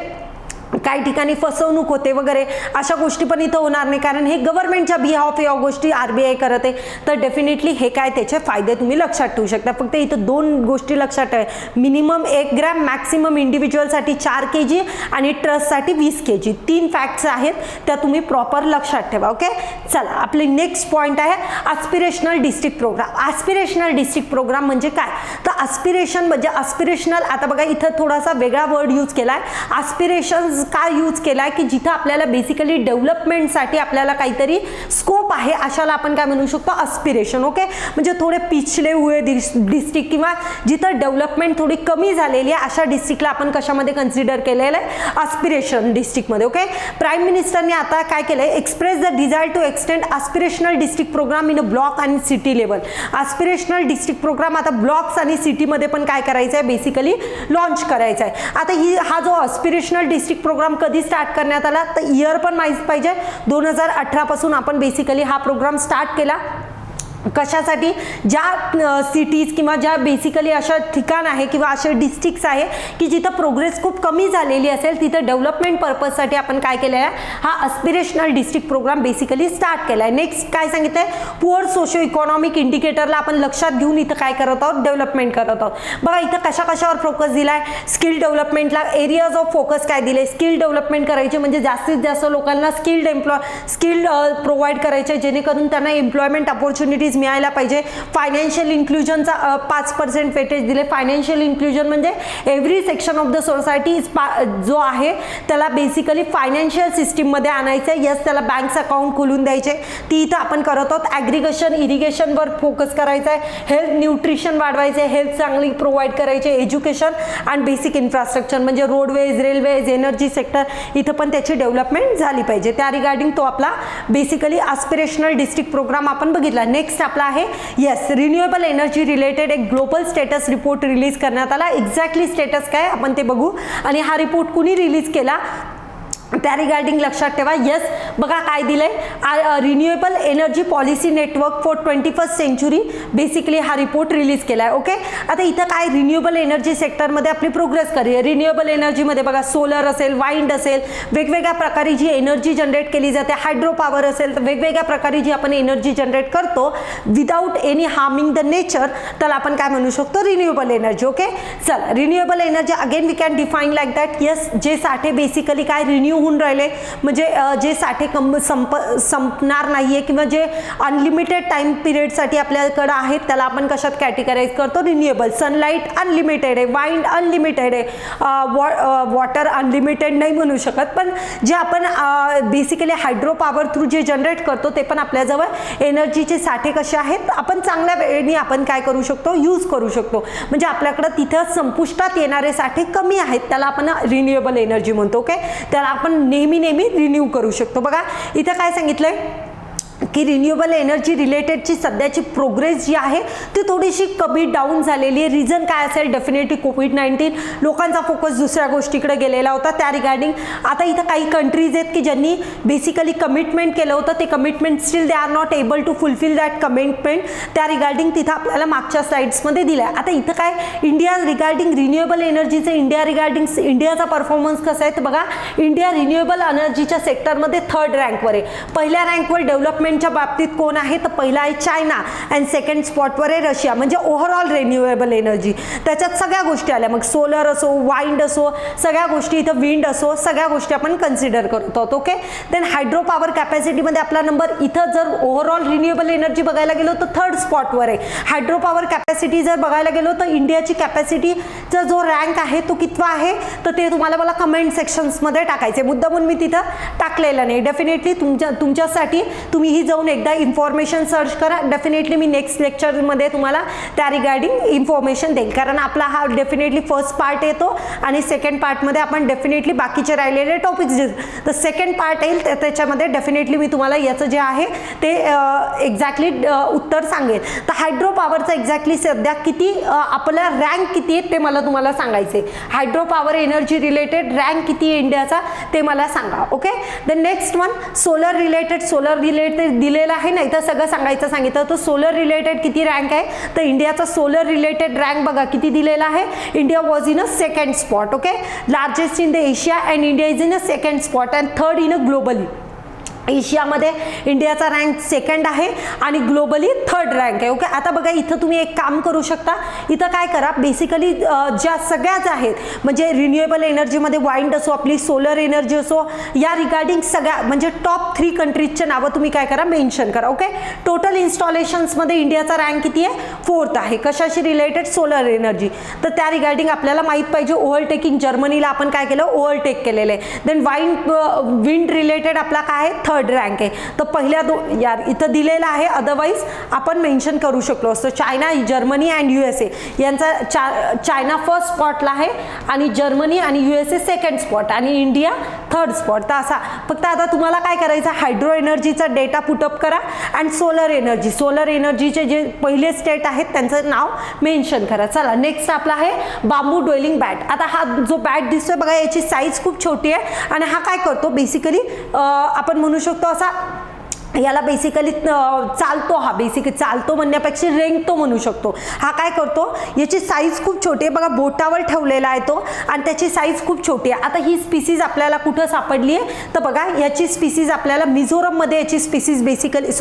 काही ठिकाणी फसवणूक होते वगैरे, अशा गोष्टी पण इथं होणार नाही, कारण हे गव्हर्नमेंटच्या बिहाफ या गोष्टी RBI करत आहे. तर डेफिनेटली हे काय त्याचे फायदे तुम्ही लक्षात ठेवू शकता. फक्त इथं 2 गोष्टी लक्षात ठेवा. मिनिमम 1 ग्रॅम, मॅक्सिमम इंडिव्हिज्युअलसाठी 4 kg आणि ट्रस्टसाठी 20 kg. 3 फॅक्ट्स आहेत त्या तुम्ही प्रॉपर लक्षात ठेवा. ओके, चला आपली नेक्स्ट पॉईंट आहे aspirational district programme. Aspirational district programme म्हणजे काय? तर ॲस्पिरेशन म्हणजे ॲस्पिरेशनल, आता बघा इथं थोडासा वेगळा वर्ड यूज केला आहे. ॲस्पिरेशन्स काय यूज केलाय की जिथं आपल्याला बेसिकली डेव्हलपमेंटसाठी आपल्याला काहीतरी स्कोप आहे, अशाला आपण काय म्हणू शकतो? ॲस्पिरेशन. ओके, म्हणजे थोडे पिछले हुए डिस्ट्रिक्ट किंवा जिथं डेव्हलपमेंट थोडी कमी झालेली आहे अशा डिस्ट्रिक्टला आपण कशामध्ये कन्सिडर केलेलं आहे? ॲस्पिरेशन डिस्ट्रिक्टमध्ये. ओके, प्राईम मिनिस्टरने आता काय केलंय? Express the desire to extend aspirational district program in a block आणि city level. Aspirational district program आता ब्लॉक्स आणि सिटीमध्ये पण काय करायचं आहे? बेसिकली लॉन्च करायचा आहे. आता हा जो ॲस्पिरेशनल डिस्ट्रिक्ट प्रोग्राम कधी स्टार्ट करण्यात आला तर इयर पण माहित पाहिजे. 2018 पासून आपण बेसिकली हा प्रोग्राम स्टार्ट केला. कशासाठी? ज्या सिटीज किंवा ज्या बेसिकली अशा ठिकाण आहे किंवा असे डिस्ट्रिक्ट्स आहे की जिथं प्रोग्रेस खूप कमी झालेली असेल, तिथं डेव्हलपमेंट पर्पजसाठी आपण काय केलं आहे? हा aspirational district programme basically start केला आहे. नेक्स्ट काय सांगितलं आहे? पुअर सोशो इकॉनॉमिक इंडिकेटरला आपण लक्षात घेऊन इथं काय करत आहोत? डेव्हलपमेंट करत आहोत. बघा इथं कशावर फोकस दिला आहे? स्किल डेव्हलपमेंटला एरियाज ऑफ फोकस काय दिले? स्किल डेव्हलपमेंट करायचे म्हणजे जास्तीत जास्त लोकांना स्किल प्रोव्हाइड करायचे, जेणेकरून त्यांना एम्प्लॉयमेंट अपॉर्च्युनिटीज मिळायला पाहिजे. फायनान्शियल इन्क्लुजनचा 5% वेटेज दिले. फायनान्शियल इन्क्लुजन म्हणजे every section of the society जो आहे त्याला बेसिकली फायनान्शियल सिस्टीममध्ये आणायचं आहे. यस, त्याला बँक्स अकाउंट खोलून द्यायचे, ती इथं आपण करत आहोत. ॲग्रिगेशन, इरिगेशनवर फोकस करायचा आहे. हेल्थ, न्यूट्रिशन वाढवायचं आहे, हेल्थ चांगली प्रोव्हाइड करायचे. एज्युकेशन आणि बेसिक इन्फ्रास्ट्रक्चर म्हणजे रोडवेज, रेल्वेज, एनर्जी सेक्टर, इथं पण त्याची डेव्हलपमेंट झाली पाहिजे. त्या रिगार्डिंग तो आपला बेसिकली ॲस्पिरेशनल डिस्ट्रिक्ट प्रोग्राम आपण बघितला. नेक्स्ट आपला आहे येस रिन्युएबल एनर्जी रिलेटेड एक ग्लोबल स्टेटस रिपोर्ट रिलीज करण्यात आला. एक्झॅक्टली स्टेटस काय आपण ते बघू. आणि हा रिपोर्ट कुणी रिलीज केला? त्या रिगार्डिंग लक्षात ठेवा. येस, बघा काय दिलंय, renewable energy policy network for 21st century, basically हा रिपोर्ट रिलीज केलाय. ओके, आता इथं काय रिन्युएबल एनर्जी सेक्टरमध्ये आपली प्रोग्रेस करूया. रिन्युएबल एनर्जीमध्ये बघा सोलर असेल, वाइंड असेल, वेगवेगळ्या प्रकारे जी एनर्जी जनरेट केली जाते, हायड्रो पॉवर असेल, तर वेगवेगळ्या प्रकारे जी आपण एनर्जी जनरेट करतो without any harming the nature, त्याला आपण काय म्हणू शकतो, रिन्युएबल एनर्जी. ओके, चला renewable energy again we can define like that. Yes, जे साठे बेसिकली काय रिन्यू होऊन राहिले, म्हणजे जे साठे संपणार नाहीये किंवा जे अनलिमिटेड टाइम पिरियडसाठी आपल्याकडे आहेत त्याला आपण कशात कॅटेगराईज करतो, रिन्युएबल. सनलाईट अनलिमिटेड आहे, वाइंड अनलिमिटेड आहे, वॉटर अनलिमिटेड नाही म्हणू शकत, पण जे आपण बेसिकली हायड्रो पॉवर थ्रू जे जनरेट करतो ते पण आपल्याजवळ एनर्जीचे साठे कसे आहेत, आपण चांगल्या वेळेने आपण काय करू शकतो, यूज करू शकतो. म्हणजे आपल्याकडे तिथं संपुष्टात येणारे साठे कमी आहेत, त्याला आपण रिन्युएबल एनर्जी म्हणतो. ओके, त्याला आपण नेहमी रिन्यू करू शकतो. बघा इथं काय सांगितलंय की रिन्युएबल एनर्जी रिलेटेडची सध्याची प्रोग्रेस जी आहे ती थोडीशी कमी डाऊन झालेली आहे. रिझन काय असेल, डेफिनेटली कोविड-19, लोकांचा फोकस दुसऱ्या गोष्टीकडे गेलेला होता त्या रिगार्डिंग. आता इथं काही कंट्रीज आहेत की ज्यांनी बेसिकली कमिटमेंट केलं होतं, ते commitment still they are not able to fulfil that commitment. त्या रिगार्डिंग तिथं आपल्याला मागच्या स्लाइड्समध्ये दिलं आहे. आता इथं काय इंडिया रिगार्डिंग रिन्युएबल एनर्जीचं इंडियाचा परफॉर्मन्स कसा आहे तर बघा, इंडिया रिन्युएबल एनर्जीच्या सेक्टरमध्ये 3rd रँकवर आहे. पहिल्या रँकवर डेव्हलपमेंटच्या बाबतीत कोण आहे तर पहिला आहे चायना अँड सेकंड स्पॉटवर आहे रशिया. म्हणजे ओव्हरऑल रिन्युएबल एनर्जी त्याच्यात सगळ्या गोष्टी आल्या, मग सोलर असो, वाइंड असो, सगळ्या गोष्टी, इथं विंड असो, सगळ्या गोष्टी आपण कन्सिडर करतो. ओके, देन हायड्रो पॉवर कॅपॅसिटीमध्ये आपला नंबर, इथं जर ओव्हरऑल रिन्युएबल एनर्जी बघायला गेलो तर 3rd स्पॉटवर आहे. हायड्रो पॉवर कॅपॅसिटी जर बघायला गेलो तर इंडियाची कॅपॅसिटीचा जो रँक आहे तो कितवा आहे तर ते तुम्हाला मला कमेंट सेक्शन्समध्ये टाकायचे. मुद्दामून मी तिथं टाकलेलं नाही. डेफिनेटली तुमच्यासाठी तुम्ही ही जाऊन एकदा इन्फॉर्मेशन सर्च करा. डेफिनेटली मी नेक्स्ट लेक्चरमध्ये तुम्हाला त्या रिगार्डिंग इन्फॉर्मेशन देईल, कारण आपला हा डेफिनेटली फर्स्ट पार्ट येतो आणि सेकंड पार्टमध्ये आपण डेफिनेटली बाकीचे राहिलेले टॉपिक्स तर सेकंड पार्ट येईल त्याच्यामध्ये डेफिनेटली मी तुम्हाला याचं जे आहे ते एक्झॅक्टली उत्तर सांगेल. तर हायड्रो पॉवरचं एक्झॅक्टली सध्या किती आपला रँक किती आहे ते मला तुम्हाला सांगायचे. Hydro power energy related rank किती आहे इंडियाचा ते मला सांगा. Okay, the next one solar related दिलेला आहे, नाही तर सगळं सांगितलं तर सोलर रिलेटेड किती रँक आहे तर इंडियाचा सोलर रिलेटेड रँक बघा किती दिलेला आहे. India was in a second spot. Okay, largest in the Asia and India is in a second spot and 3rd in a globally. एशियामध्ये इंडियाचा रँक सेकंड आहे आणि ग्लोबली 3rd रँक आहे. ओके, आता बघा इथं तुम्ही एक काम करू शकता, इथं काय करा बेसिकली ज्या सगळ्याच आहेत म्हणजे रिन्युएबल एनर्जीमध्ये वाइंड असो, आपली सोलर एनर्जी असो, या रिगार्डिंग सगळ्या म्हणजे टॉप 3 कंट्रीजचे नावं तुम्ही काय करा मेन्शन करा. ओके, टोटल इन्स्टॉलेशन्समध्ये इंडियाचा रँक किती आहे 4th आहे. कशाशी रिलेटेड, सोलर एनर्जी. तर त्या रिगार्डिंग आपल्याला माहीत पाहिजे ओव्हरटेकिंग जर्मनीला आपण काय केलं, ओव्हरटेक केलेलं आहे. देन विंड रिलेटेड आपला काय आहे 3rd रँक आहे. तर पहिल्या यार इथं दिलेला आहे, अदरवाईज आपण मेन्शन करू शकलो असतो. चायना, जर्मनी अँड USA यांचा चायना फर्स्ट स्पॉटला आहे आणि जर्मनी आणि USA सेकंड स्पॉट आणि इंडिया 3rd स्पॉट. तर असा फक्त आता तुम्हाला काय करायचं, हायड्रो एनर्जीचा डेटा पुटअप करा अँड सोलर एनर्जीचे जे पहिले स्टेट आहेत त्यांचं नाव मेन्शन करा. चला नेक्स्ट आपला आहे बांबू ड्वेलिंग बॅट. आता हा जो बॅट दिसतोय बघा याची साईज खूप छोटी आहे आणि हा काय करतो बेसिकली आपण म्हणू शकतो असा याला बेसिकली चालतो, हा बेसिकली चालतो म्हणण्यापेक्षा रेंगतो म्हणू शकतो. हा काय करतो, याची साईज खूप छोटी आहे बघा, बोटावर ठेवलेला आहे तो आणि त्याची साईज खूप छोटी आहे. आता ही स्पीसीज आपल्याला कुठं सापडली आहे तर बघा याची स्पीसीज आपल्याला मिझोरममध्ये याची स्पीसीज बेसिकली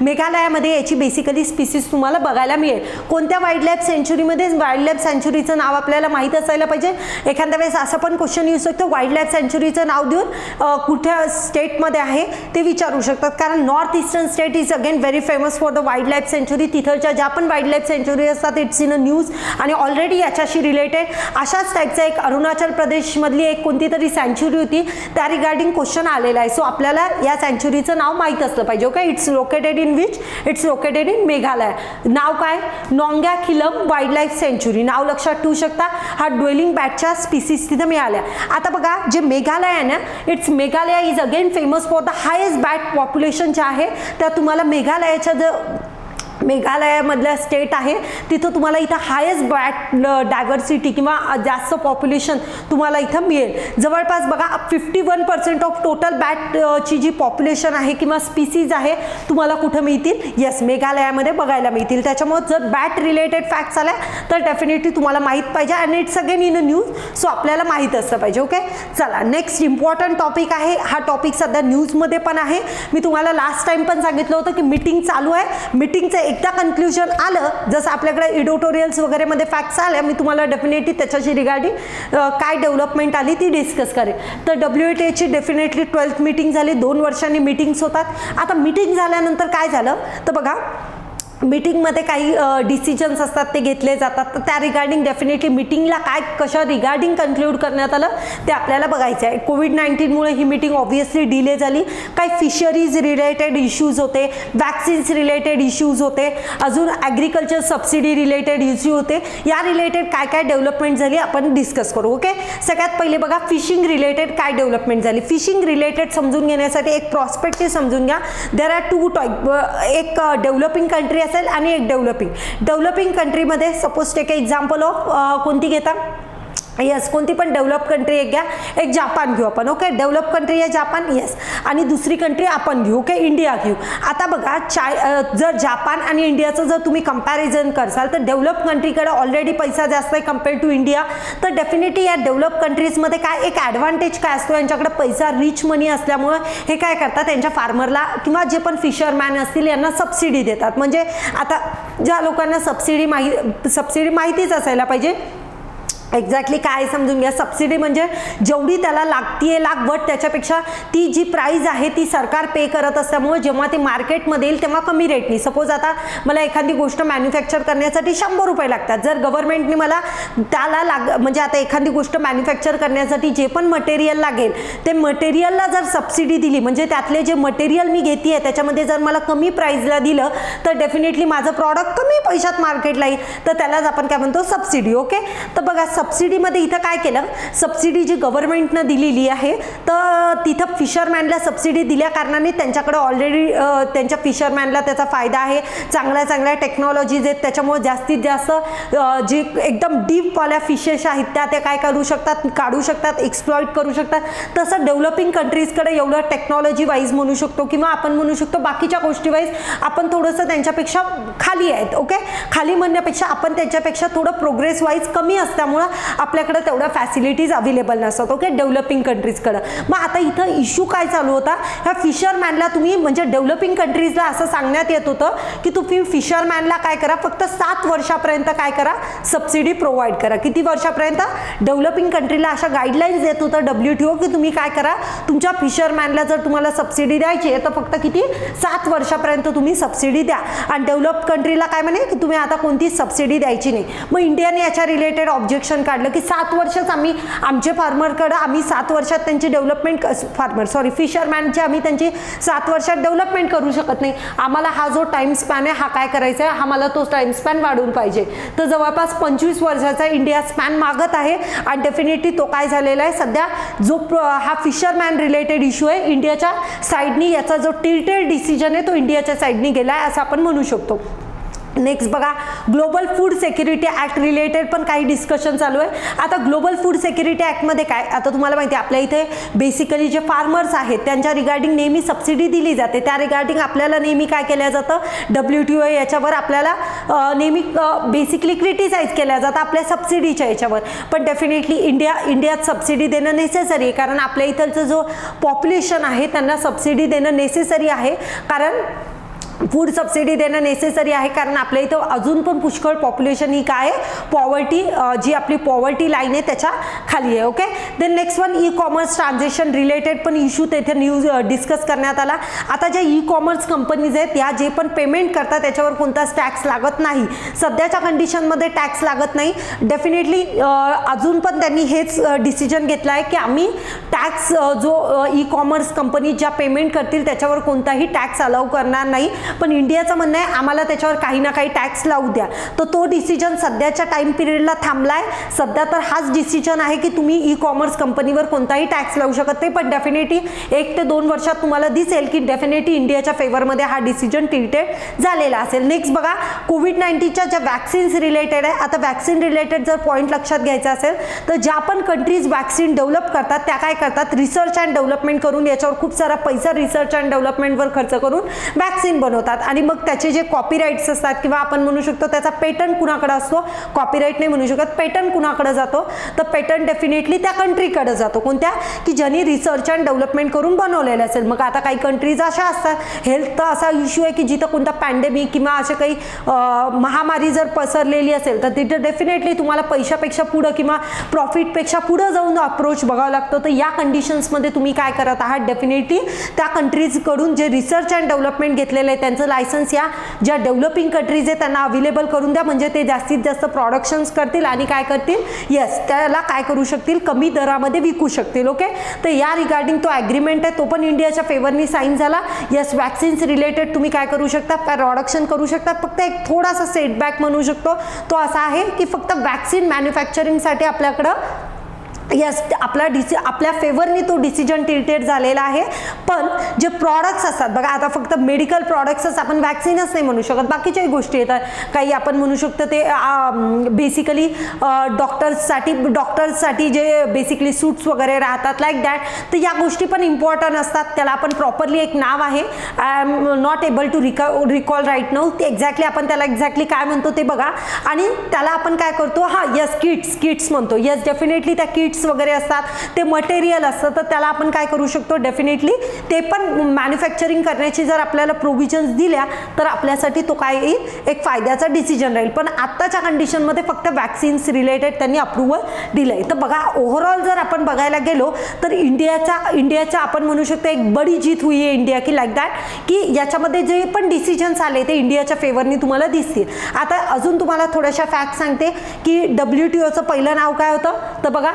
मेघालयामध्ये याची बेसिकली स्पीसीज तुम्हाला बघायला मिळेल. कोणत्या वाईल्ड लाईफ सेंच्युरीमध्ये, वाईल्ड लाईफ सेंच्युरीचं नाव आपल्याला माहीत असायला पाहिजे. एखाद्या वेळेस असं पण क्वेश्चन येऊ शकतो वाईल्ड लाईफ सेंच्युरीचं नाव देऊन कुठल्या स्टेटमध्ये आहे ते विचारू शकतात, कारण north eastern state is again very famous for the wildlife sanctuary. तिथलच्या ज्या पण वाईल्ड लाईफ सेंच्युरी असतात इट्स इन अ न्यूज आणि ऑलरेडी याच्याशी रिलेटेड अशाच टाईपचा एक अरुणाचल प्रदेशमधली एक कोणती तरी सेंच्युरी होती त्या रिगार्डिंग क्वेश्चन आलेला आहे. सो आपल्याला या सेंच्युरीचं नाव माहीत असलं पाहिजे. Okay, it's located in Meghalaya. नाव काय, नॉंग्याखिलम वाईल्ड लाईफ सेंच्युरी नाव लक्षात ठेवू शकता. हा ड्वेलिंग बॅटच्या स्पीसीज तिथं मिळाल्या. आता बघा जे मेघालय आहे ना, it's Meghalaya is again famous for the highest bat population आहे. त्या तुम्हाला मेघालयाच्या मेघालयामधल्या स्टेट आहे तिथं तुम्हाला इथं हायेस्ट बॅट डायव्हर्सिटी किंवा जास्त पॉप्युलेशन तुम्हाला इथं मिळेल. जवळपास बघा 51% ऑफ टोटल बॅटची जी पॉप्युलेशन आहे किंवा स्पीसीज आहे तुम्हाला कुठं मिळतील, येस मेघालयामध्ये बघायला मिळतील. त्याच्यामुळे जर बॅट रिलेटेड फॅक्ट्स आल्या तर डेफिनेटली तुम्हाला माहीत पाहिजे आणि it's again in a news, so आपल्याला माहीत असलं पाहिजे. ओके, चला नेक्स्ट इम्पॉर्टंट टॉपिक आहे. हा टॉपिक सध्या न्यूजमध्ये पण आहे. मी तुम्हाला लास्ट टाइम पण सांगितलं होतं की मीटिंग चालू आहे. मीटिंगचं एकदा कन्क्ल्युजन आलं, जसं आपल्याकडे एडिटोरियल्स वगैरे मध्ये फॅक्ट्स आल्या, मी तुम्हाला डेफिनेटली त्याच्याशी रिगार्डिंग काय डेव्हलपमेंट आली ती डिस्कस करेन. तर WTAची डेफिनेटली 12th मीटिंग झाली. 2 वर्षांनी मीटिंग्स होतात. आता मीटिंग झाल्यानंतर काय झालं तर बघा, मीटिंगमध्ये काही डिसिजन्स असतात ते घेतले जातात. तर त्या रिगार्डिंग डेफिनेटली मीटिंगला काय कशा रिगार्डिंग कन्क्लूड करण्यात आलं ते आपल्याला बघायचं आहे. कोविड-19मुळे ही मीटिंग ऑब्व्हियसली डिले झाली. काही फिशरीज रिलेटेड इश्यूज होते, वॅक्सिन्स रिलेटेड इश्यूज होते, अजून ॲग्रिकल्चर सबसिडी रिलेटेड इश्यू होते. या रिलेटेड काय काय डेव्हलपमेंट झाली आपण डिस्कस करू. ओके, सगळ्यात पहिले बघा फिशिंग रिलेटेड काय डेव्हलपमेंट झाली. फिशिंग रिलेटेड समजून घेण्यासाठी एक प्रॉस्पेक्टिव्ह समजून घ्या. देर आर 2 टाईप, एक डेव्हलपिंग कंट्री असेल आणि एक डेव्हलपिंग कंट्रीमध्ये सपोज टेक एक्झाम्पल ऑफ कोणती घेता, येस कोणती पण डेव्हलप कंट्री एक घ्या. एक जापान घेऊ आपण. ओके, डेव्हलप कंट्री आहे जापान, येस, आणि दुसरी कंट्री आपण घेऊ. ओके, इंडिया घेऊ. आता बघा जर जापान आणि इंडियाचं जर तुम्ही कंपॅरिझन करसाल तर डेव्हलप कंट्रीकडे ऑलरेडी पैसा जास्त आहे कम्पेअर टू इंडिया. तर डेफिनेटली या डेव्हलप कंट्रीजमध्ये काय एक ॲडव्हान्टेज काय असतो, यांच्याकडे पैसा रिच मनी असल्यामुळे हे काय करतात त्यांच्या फार्मरला किंवा जे पण फिशरमॅन असतील यांना सबसिडी देतात. म्हणजे आता ज्या लोकांना सबसिडी माहितीच असायला पाहिजे एक्झॅक्टली काय समजून घ्या. सबसिडी म्हणजे जेवढी त्याला लागतीये लागवड त्याच्यापेक्षा ती जी प्राईज आहे ती सरकार पे करत असल्यामुळे जेव्हा ते मार्केटमध्ये येईल तेव्हा कमी रेटनी. सपोज आता मला एखादी गोष्ट मॅन्युफॅक्चर करण्यासाठी 100 रुपये लागतात. जर गव्हर्नमेंटने मला त्याला म्हणजे आता एखादी गोष्ट मॅन्युफॅक्चर करण्यासाठी जे पण मटेरियल लागेल ते मटेरियलला जर सबसिडी दिली, म्हणजे त्यातले जे मटेरियल मी घेते त्याच्यामध्ये जर मला कमी प्राईजला दिलं तर डेफिनेटली माझं प्रॉडक्ट कमी पैशात मार्केटला येईल. तर त्यालाच आपण काय म्हणतो सबसिडी. ओके, तर बघा सबसिडीमध्ये इथं काय केलं, सबसिडी जी गव्हर्नमेंटनं दिलेली आहे तर तिथं फिशरमॅनला सबसिडी दिल्या कारणाने त्यांच्याकडे ऑलरेडी त्यांच्या फिशरमॅनला त्याचा फायदा आहे. चांगल्या टेक्नॉलॉजीज आहेत त्याच्यामुळे जास्तीत जास्त जे एकदम डीपवाल्या फिशेस आहेत त्या काय करू शकतात, काढू शकतात, एक्सप्लॉइट करू शकतात. तसं डेव्हलपिंग कंट्रीजकडे एवढं टेक्नॉलॉजी वाईज म्हणू शकतो किंवा आपण म्हणू शकतो बाकीच्या गोष्टी वाईज आपण थोडंसं त्यांच्यापेक्षा खाली आहेत. ओके, खाली म्हणण्यापेक्षा आपण त्यांच्यापेक्षा थोडं प्रोग्रेस वाईज कमी असल्यामुळं आपल्याकडे तेवढ्या फॅसिलिटीज अवेलेबल नसतात. ओके, डेव्हलपिंग कंट्रीजकडे. मग आता इथं इश्यू काय चालू होता, ह्या फिशरमॅनला तुम्ही म्हणजे डेव्हलपिंग कंट्रीजला असं सांगण्यात येत होतं की तुम्ही फिशरमॅनला काय करा, फक्त 7 वर्षापर्यंत काय करा, सबसिडी प्रोव्हाइड करा. किती वर्षापर्यंत, डेव्हलपिंग कंट्रीला अशा गाईडलाईन्स देत होतं WTO की तुम्ही काय करा, तुमच्या फिशरमॅनला जर तुम्हाला सबसिडी द्यायची आहे तर फक्त किती 7 वर्षापर्यंत तुम्ही सबसिडी द्या. आणि डेव्हलप कंट्रीला काय म्हणे की तुम्ही आता कोणती सबसिडी द्यायची नाही. मग इंडियाने याच्या रिलेटेड ऑब्जेक्शन काढलं की 7 वर्षच आमचे फार्मरकडे आम्ही 7 वर्षात त्यांची डेव्हलपमेंट फिशरमॅनची आम्ही त्यांची 7 वर्षात डेव्हलपमेंट करू शकत नाही. आम्हाला हा जो टाइम स्पॅन आहे हा काय करायचा आहे, आम्हाला तो टाइम स्पॅन वाढवून पाहिजे. तर जवळपास 25 वर्षाचा इंडिया स्पॅन मागत आहे आणि डेफिनेटली तो काय झालेला आहे सध्या जो हा फिशरमॅन रिलेटेड इश्यू आहे इंडियाच्या साईडनी, याचा जो टिल्टेड डिसिजन आहे तो इंडियाच्या साईडनी गेला आहे असं आपण म्हणू शकतो. नेक्स्ट बघा, global food security act related पण काही डिस्कशन चालू आहे. आता ग्लोबल फूड सिक्युरिटी ॲक्टमध्ये काय, आता तुम्हाला माहिती आहे आपल्या इथे बेसिकली जे फार्मर्स आहेत त्यांच्या रिगार्डिंग नेहमी सबसिडी दिली जाते. त्या रिगार्डिंग आपल्याला नेहमी काय केलं जातं, WTO याच्यावर आपल्याला नेहमी बेसिकली क्रिटिसाइज केलं जातं आपल्या सबसिडीच्या याच्यावर. पण डेफिनेटली इंडियात सबसिडी देणं नेसेसरी आहे, कारण आपल्या इथलचं जो पॉप्युलेशन आहे त्यांना सबसिडी देणं नेसेसरी आहे. कारण फूड सबसिडी देणं नेसेसरी आहे, कारण आपल्या इथं अजून पण पुष्कळ पॉप्युलेशन ही काय आहे, पॉवर्टी जी आपली पॉवर्टी लाईन आहे त्याच्या खाली आहे. Okay, then next one e commerce transaction related पण इश्यू तेथे न्यूज डिस्कस करण्यात आला. आता ज्या ई कॉमर्स कंपनीज आहेत त्या जे पण पेमेंट करतात त्याच्यावर कोणताच टॅक्स लागत नाही. सध्याच्या कंडिशनमध्ये टॅक्स लागत नाही. डेफिनेटली अजून पण त्यांनी हेच डिसिजन घेतला आहे की आम्ही टॅक्स जो ई कॉमर्स कंपनी ज्या पेमेंट करतील त्याच्यावर कोणताही टॅक्स अलाउ करणार नाही. पण इंडियाचं म्हणणं आहे आम्हाला त्याच्यावर काही ना काही टॅक्स लावू द्या. तर तो डिसिजन सध्याच्या टाइम पिरियडला थांबलाय. सध्या तर हाच डिसिजन आहे की तुम्ही ई कॉमर्स कंपनीवर कोणताही टॅक्स लावू शकत नाही, पण डेफिनेटली 1 ते 2 वर्षात तुम्हाला दिसेल की डेफिनेटली इंडियाच्या फेवरमध्ये हा डिसिजन टिल्टेड झालेला असेल. नेक्स्ट बघा, कोविड-19च्या ज्या वॅक्सिन्स रिलेटेड आहे. आता वॅक्सिन रिलेटेड जर पॉईंट लक्षात घ्यायचा असेल तर ज्या पण कंट्रीज वॅक्सिन डेव्हलप करतात त्या काय करतात, रिसर्च अँड डेव्हलपमेंट करून याच्यावर खूप सारा पैसा रिसर्च अँड डेव्हलपमेंटवर खर्च करून वॅक्सिन बनवतात आणि मग त्याचे जे कॉपीराइट्स असतात किंवा आपण म्हणू शकतो त्याचा पेटंट कुणाकडे असतो, कॉपीराइट नाही म्हणू शकत, पेटंट कुणाकडे जातो, तर पेटंट डेफिनेटली त्या कंट्रीकडे जातो. कोणत्या, की ज्यांनी रिसर्च अँड डेव्हलपमेंट करून बनवलेलं असेल. मग आता काही कंट्रीज अशा असतात, हेल्थचा असा इश्यू आहे की जिथं कोणता पॅन्डेमिक किंवा असे काही महामारी जर पसरलेली असेल तर तिथं डेफिनेटली तुम्हाला पैशापेक्षा पुढं किंवा प्रॉफिटपेक्षा पुढं जाऊन अप्रोच बघावं लागतं. तर या कंडिशन्समध्ये तुम्ही काय करत आहात, डेफिनेटली त्या कंट्रीजकडून जे रिसर्च अँड डेव्हलपमेंट घेतलेलं आहे त्यांचं लायसन्स या ज्या डेव्हलपिंग कंट्रीज आहे त्यांना अवेलेबल करून द्या, म्हणजे ते जास्तीत जास्त प्रोडक्शन्स करतील आणि काय करतील, येस त्याला काय करू शकतील, कमी दरामध्ये विकू शकतील. ओके, तर या रिगार्डिंग तो ॲग्रीमेंट आहे तो पण इंडियाच्या फेवरनी साईन झाला. येस, वॅक्सिन्स रिलेटेड तुम्ही काय करू शकता, प्रोडक्शन करू शकता. फक्त एक थोडासा सेटबॅक म्हणू शकतो तो असा आहे की फक्त वॅक्सिन मॅन्युफॅक्चरिंगसाठी आपल्याकडं यस आपल्या फेवरनी तो डिसिजन टिल्टेड झालेला आहे. पण जे प्रॉडक्ट्स असतात बघा, आता फक्त मेडिकल प्रॉडक्ट्सच आपण वॅक्सिनच नाही म्हणू शकत, बाकीच्याही गोष्टी येतात. काही आपण म्हणू शकतो ते बेसिकली डॉक्टर्ससाठी जे बेसिकली सूट्स वगैरे राहतात लाईक दॅट. तर या गोष्टी पण इम्पॉर्टंट असतात. त्याला आपण प्रॉपरली एक नाव आहे, I am not able to recall right now. ते एक्झॅक्टली आपण त्याला एक्झॅक्टली काय म्हणतो ते बघा. आणि त्याला आपण काय करतो, हा यस किट्स म्हणतो. यस, डेफिनेटली त्या किट्स वगैरे असतात ते मटेरियल असतं, तर त्याला आपण काय करू शकतो, डेफिनेटली ते पण मॅन्युफॅक्चरिंग करण्याची जर आपल्याला प्रोव्हिजन्स दिल्या तर आपल्यासाठी तो काय येईल, एक फायद्याचा डिसिजन राहील. पण आत्ताच्या कंडिशनमध्ये फक्त वॅक्सिन्स रिलेटेड त्यांनी अप्रुव्हल दिलंय. तर बघा, ओव्हरऑल जर आपण बघायला गेलो तर इंडियाचा आपण म्हणू शकतो एक बडी जीत हुई आहे इंडिया की लाईक दॅट, की याच्यामध्ये जे पण डिसिजन्स आले ते इंडियाच्या फेवरनी तुम्हाला दिसतील. आता अजून तुम्हाला थोड्याशा फॅक्ट सांगते की WTOचं पहिलं नाव काय होतं, तर बघा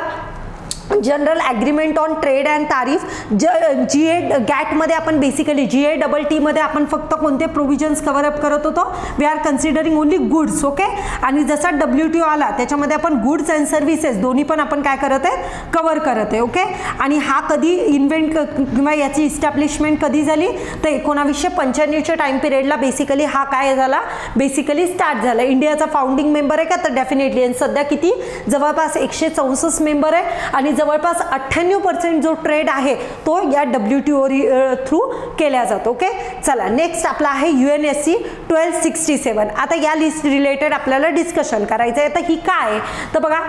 general agreement on trade and तारीफ. GATT आपण बेसिकली GATT मध्ये आपण फक्त कोणते प्रोव्हिजन्स कव्हर अप करत होतो, we are considering only goods. Okay, आणि जसा WTO आला त्याच्यामध्ये आपण गुड्स अँड सर्व्हिसेस दोन्ही पण आपण काय करत आहे, कव्हर करत आहे. ओके, आणि हा कधी इन्व्हेंट किंवा याची इस्टॅब्लिशमेंट कधी झाली, तर 1995च्या टाइम पिरियडला बेसिकली हा काय झाला, बेसिकली स्टार्ट झाला. इंडियाचा फाउंडिंग मेंबर आहे का, तर डेफिनेटली. आणि सध्या किती, जवळपास 164 मेंबर आहे आणि जवळपास 98% जो ट्रेड आहे तो या WTO थ्रू केला जातो. ओके, चला नेक्स्ट आपला आहे UNSC 1267. आता या लिस्ट रिलेटेड आपल्याला डिस्कशन करायचं आहे. तर ही काय आहे, तर बघा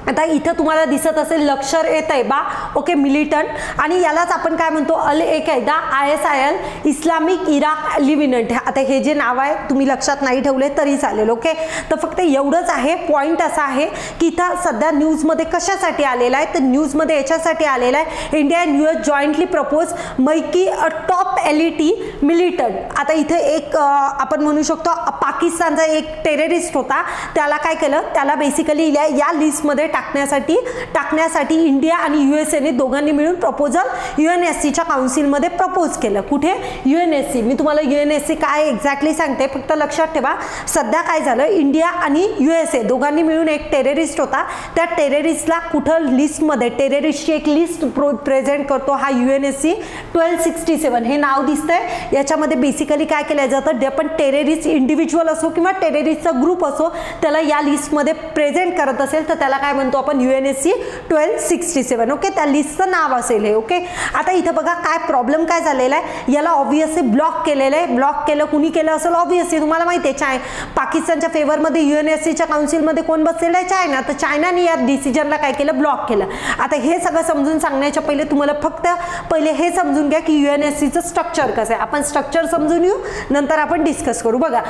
आता इथं तुम्हाला दिसत असेल लष्कर येत आहे बा. ओके, मिलिटंट, आणि यालाच आपण काय म्हणतो, अल कायदा ISIL इस्लामिक इराक लिव्हिनंट. आता हे जे नाव आहे तुम्ही लक्षात नाही ठेवले तरी चालेल. ओके, तर फक्त एवढंच आहे. पॉईंट असा आहे की इथं सध्या न्यूजमध्ये कशासाठी आलेला आहे, तर न्यूजमध्ये याच्यासाठी आलेला आहे India and US jointly propose मैकी a top LET मिलिटंट. आता इथे एक आपण म्हणू शकतो पाकिस्तानचा एक टेररिस्ट होता, त्याला काय केलं, त्याला बेसिकली या लिस्टमध्ये टाकण्यासाठी इंडिया आणि USAने दोघांनी मिळून प्रपोजल UNSCच्या काउन्सिलमध्ये प्रपोज केलं. कुठे, UNSC. मी तुम्हाला UNSC काय एक्झॅक्टली सांगते, फक्त लक्षात ठेवा. सध्या काय झालं, इंडिया आणि USA दोघांनी मिळून एक टेररिस्ट होता, त्या टेररिस्टला कुठं लिस्टमध्ये, टेररिस्टची एक लिस्ट प्रेझेंट करतो हा UNSC 1267 हे नाव दिसतंय. याच्यामध्ये बेसिकली काय केलं जातं, जे पण टेररिस्ट इंडिव्हिज्युअल असो किंवा टेररिस्टचा ग्रुप असो त्याला या लिस्टमध्ये प्रेझेंट करत असेल तर त्याला काय म्हणतो आपण, UNSC 1267. ओके, त्या लिस्टचं नाव असेल हे. ओके, आता इथं बघा काय प्रॉब्लेम काय झालेला आहे, याला ऑब्व्हियसली ब्लॉक केलेलं आहे. ब्लॉक केलं कुणी केलं असेल, ऑब्व्हियसली तुम्हाला माहिती आहे पाकिस्तानच्या फेवरमध्ये UNSCच्या काउन्सिलमध्ये कोण बसलेलं आहे, चायना. तर चायनाने या डिसिजनला काय केलं, ब्लॉक केलं. आता हे सगळं समजून सांगण्याच्या पहिले तुम्हाला फक्त पहिले हे समजून घ्या की UNSCचं स्ट्रक्चर कसं आहे. आपण स्ट्रक्चर समजून येऊ, नंतर आपण डिस्कस करू. बघा,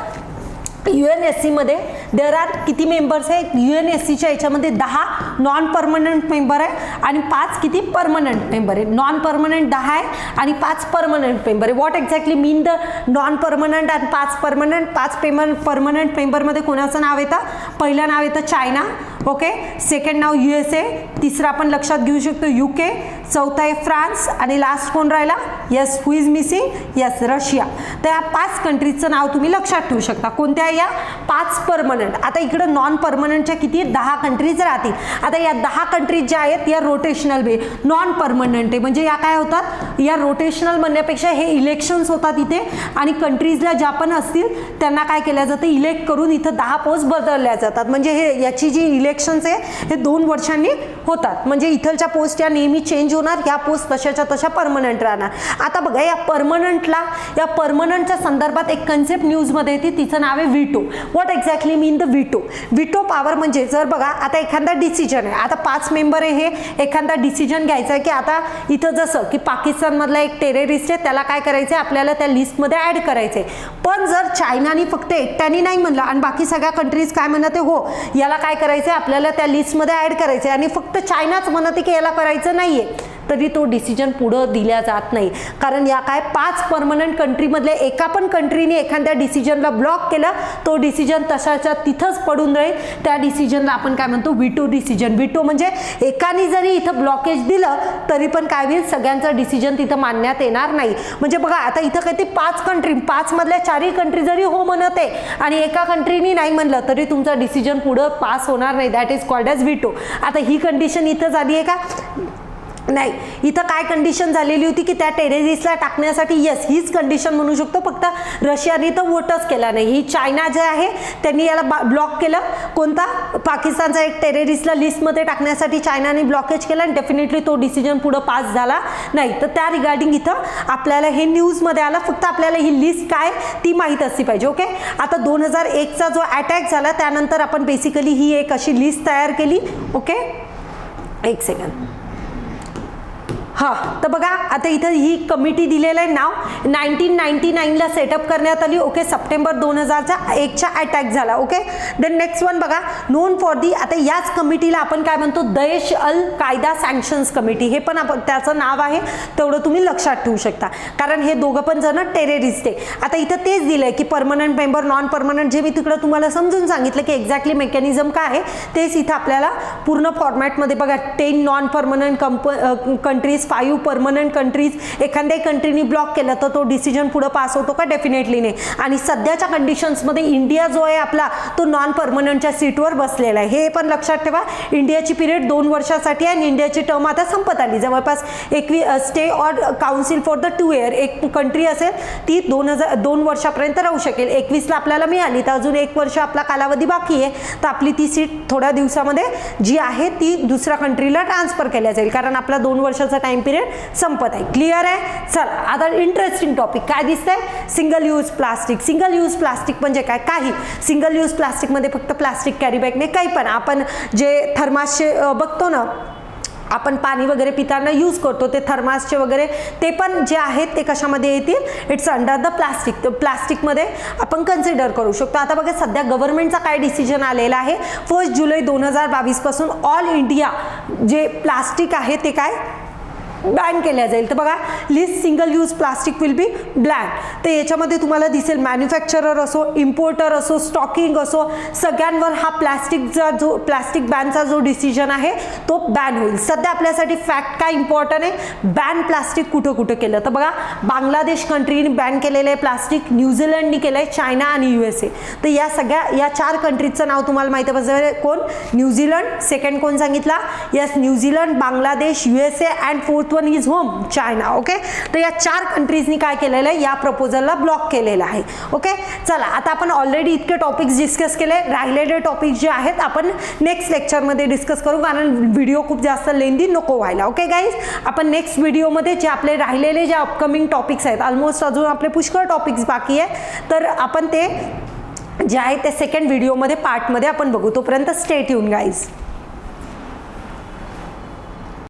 UNSC मध्ये देर आर किती मेंबर्स आहे, UNSCच्या याच्यामध्ये 10 नॉन परमनंट मेंबर आहे आणि 5 किती परमनंट मेंबर आहे. नॉन परमनंट 10 आहे आणि 5 परमनंट मेंबर आहे. What exactly mean the non permanent आणि 5 परमनंट. 5 परमनंट मेंबरमध्ये कोणाचं नाव येतं, पहिलं नाव येतं चायना, ओके, सेकंड नाव USA, तिसरा आपण लक्षात घेऊ शकतो UK, चौथा आहे फ्रान्स आणि लास्ट कोण राहिला? Yes, who is missing? Yes, Russia. तर या 5 कंट्रीजचं नाव तुम्ही लक्षात ठेवू शकता. कोणत्या? या 5 परमनंट. आता इकडे नॉन परमनंटच्या किती? 10 कंट्रीज राहतील. आता या 10 कंट्रीज ज्या आहेत या रोटेशनल बे, नॉन परमनंट आहे, म्हणजे या काय होतात? या रोटेशनल म्हणण्यापेक्षा हे इलेक्शन्स होतात इथे आणि कंट्रीजला ज्या पण असतील त्यांना काय केलं जातं? इलेक्ट करून इथं 10 पोस्ट बदलल्या जातात. म्हणजे हे याची जी इलेक्शन्स आहे हे 2 वर्षांनी होतात. म्हणजे इथलच्या पोस्ट या नेहमी चेंज होणार, या पोस्ट तशाच्या तशा परमनंट राहणार. आता बघा या परमनंटच्या संदर्भात एक कन्सेप्ट न्यूजमध्ये येते, तिचं नाव आहे veto. What exactly mean the veto? Veto power म्हणजे जर बघा आता एखादा डिसिजन आहे, आता 5 मेंबर आहे, हे एखादा डिसिजन घ्यायचा आहे की आता इथं जसं की पाकिस्तानमधला एक टेररिस्ट आहे त्याला काय करायचं आहे? आपल्याला त्या लिस्टमध्ये ॲड करायचं आहे. पण जर चायनाने फक्त एकट्याने नाही म्हणलं आणि बाकी सगळ्या कंट्रीज काय म्हणत आहे? हो, याला काय करायचं आहे? आपल्याला त्या लिस्टमध्ये ॲड करायचं आहे आणि फक्त चायनाच म्हणत आहे की याला करायचं नाही आहे, तरी तो डिसिजन पुढं दिला जात नाही. कारण या काय 5 परमनंट कंट्रीमधले एका पण कंट्रीने एखाद्या डिसिजनला ब्लॉक केलं, तो डिसिजन तशाच्या तिथंच पडून राहील. त्या डिसिजनला आपण काय म्हणतो? Veto decision. व्हीटो म्हणजे एकाने जरी इथं ब्लॉकेज दिलं तरी पण काय होईल? सगळ्यांचं डिसिजन तिथं मानण्यात येणार नाही. म्हणजे बघा आता इथं काय ते 5 कंट्री, 5 मधल्या 4ही कंट्री जरी हो म्हणत आहे आणि एका कंट्रीने नाही म्हणलं तरी तुमचा डिसिजन पुढं पास होणार नाही. That is called as veto. आता ही कंडिशन इथं झाली आहे का? नाही. इथं काय कंडिशन झालेली होती की त्या टेररिस्टला टाकण्यासाठी, यस हीच कंडिशन म्हणू शकतो, फक्त रशियाने तर वोटच केला नाही. ही चायना जे आहे त्यांनी याला ब्लॉक केलं. कोणता? पाकिस्तानचा एक टेररिस्टला लिस्टमध्ये टाकण्यासाठी चायनाने ब्लॉकेज केला आणि डेफिनेटली तो डिसिजन पुढं पास झाला नाही. तर त्या रिगार्डिंग इथं आपल्याला हे न्यूजमध्ये आलं. फक्त आपल्याला ही लिस्ट काय ती माहीत असली पाहिजे. ओके, आता 2001चा जो अटॅक झाला त्यानंतर आपण बेसिकली ही एक अशी लिस्ट तयार केली. ओके, एक सेकंड. हां, तर बघा आता इथं ही कमिटी दिलेलं आहे नाव. 1999ला सेटअप करण्यात आली. ओके, सप्टेंबर 2001चा अटॅक झाला. ओके, देन नेक्स्ट वन बघा, नोन फॉर दी, आता याच कमिटीला आपण काय म्हणतो? दैश अल कायदा सँक्शन्स कमिटी. हे पण आपण त्याचं नाव आहे, तेवढं तुम्ही लक्षात ठेवू शकता कारण हे दोघं पण जण टेररिस्ट आहे. आता इथं तेच दिलंय की परमनंट मेंबर, नॉन परमनंट, जे मी तिकडं तुम्हाला समजून सांगितलं की एक्झॅक्टली मेकॅनिझम काय आहे तेच इथं आपल्याला पूर्ण फॉर्मॅटमध्ये बघा. 10 non permanent countries, 5 permanent countries. एखाद्या कंट्रीने ब्लॉक केलं तर तो डिसिजन पुढे पास होतो का? डेफिनेटली नाही. आणि सध्याच्या कंडिशन्समध्ये इंडिया जो आहे आपला तो नॉन परमनंटच्या सीटवर बसलेला आहे. हे पण लक्षात ठेवा. इंडियाची पिरियड 2 वर्षासाठी आहे आणि इंडियाची टर्म आता संपत आली. जवळपास 21 stay or council for the 2 year. एक कंट्री असेल ती 2 वर्षापर्यंत राहू शकेल. 21ला आपल्याला मिळाली तर अजून 1 वर्ष आपला कालावधी बाकी आहे. तर आपली ती सीट थोड्या दिवसामध्ये जी आहे ती दुसऱ्या कंट्रीला ट्रान्सफर केल्या जाईल कारण आपला 2 वर्षाचा टाइम पिरियड संपत आहे. क्लिअर आहे? चला आता इंटरेस्टिंग टॉपिक काय दिसतंय? Single use plastic. Single use plastic म्हणजे काय? काही सिंगल यूज प्लास्टिकमध्ये फक्त प्लास्टिक कॅरी बॅग नाही, काही पण आपण जे थर्मासचे बघतो ना, आपण पाणी वगैरे पिताना यूज करतो ते थर्मासचे वगैरे, ते पण जे आहेत ते कशामध्ये येतील? It's under the plastic. तर प्लास्टिकमध्ये आपण कन्सिडर करू शकतो. आता बघा सध्या गव्हर्नमेंटचा काय डिसिजन आलेला आहे? 1 जुलै 2022 पासून ऑल इंडिया जे प्लास्टिक आहे ते काय बॅन केल्या जाईल. तर बघा list single use plastic will be ब्लॅन. तर याच्यामध्ये तुम्हाला दिसेल मॅन्युफॅक्चरर असो, इम्पोर्टर असो, स्टॉकिंग असो, सगळ्यांवर हा प्लास्टिक बॅनचा जो डिसिजन आहे तो बॅन होईल. सध्या आपल्यासाठी फॅक्ट काय इम्पॉर्टंट आहे? बॅन प्लास्टिक कुठं कुठं केलं? तर बघा बांगलादेश कंट्रीने बॅन केलेलं आहे प्लास्टिक, न्यूझीलंडने केलं आहे, चायना आणि USA. तर या सगळ्या या 4 कंट्रीजचं नाव तुम्हाला माहिती पाहिजे. कोण? न्यूझीलंड. सेकंड कोण सांगितला? Yes New Zealand, Bangladesh, USA and 4th one is home China. Okay, तर या 4 कंट्रीजनी काय केलेलं आहे? या प्रपोजलला ब्लॉक केलेलं आहे. ओके, चला आता आपण ऑलरेडी इतके टॉपिक्स डिस्कस केले. राहिलेले टॉपिक्स जे आहेत आपण नेक्स्ट लेक्चरमध्ये डिस्कस करू कारण व्हिडिओ खूप जास्त लेंदी नको व्हायला. ओके गाईज, आपण नेक्स्ट व्हिडिओमध्ये जे आपले राहिलेले जे अपकमिंग टॉपिक्स आहेत, ऑलमोस्ट अजून आपले पुष्कळ टॉपिक्स बाकी आहे, तर आपण ते जे आहे ते सेकंड व्हिडिओमध्ये पार्टमध्ये आपण बघू. तोपर्यंत स्टे ट्यून गाईज.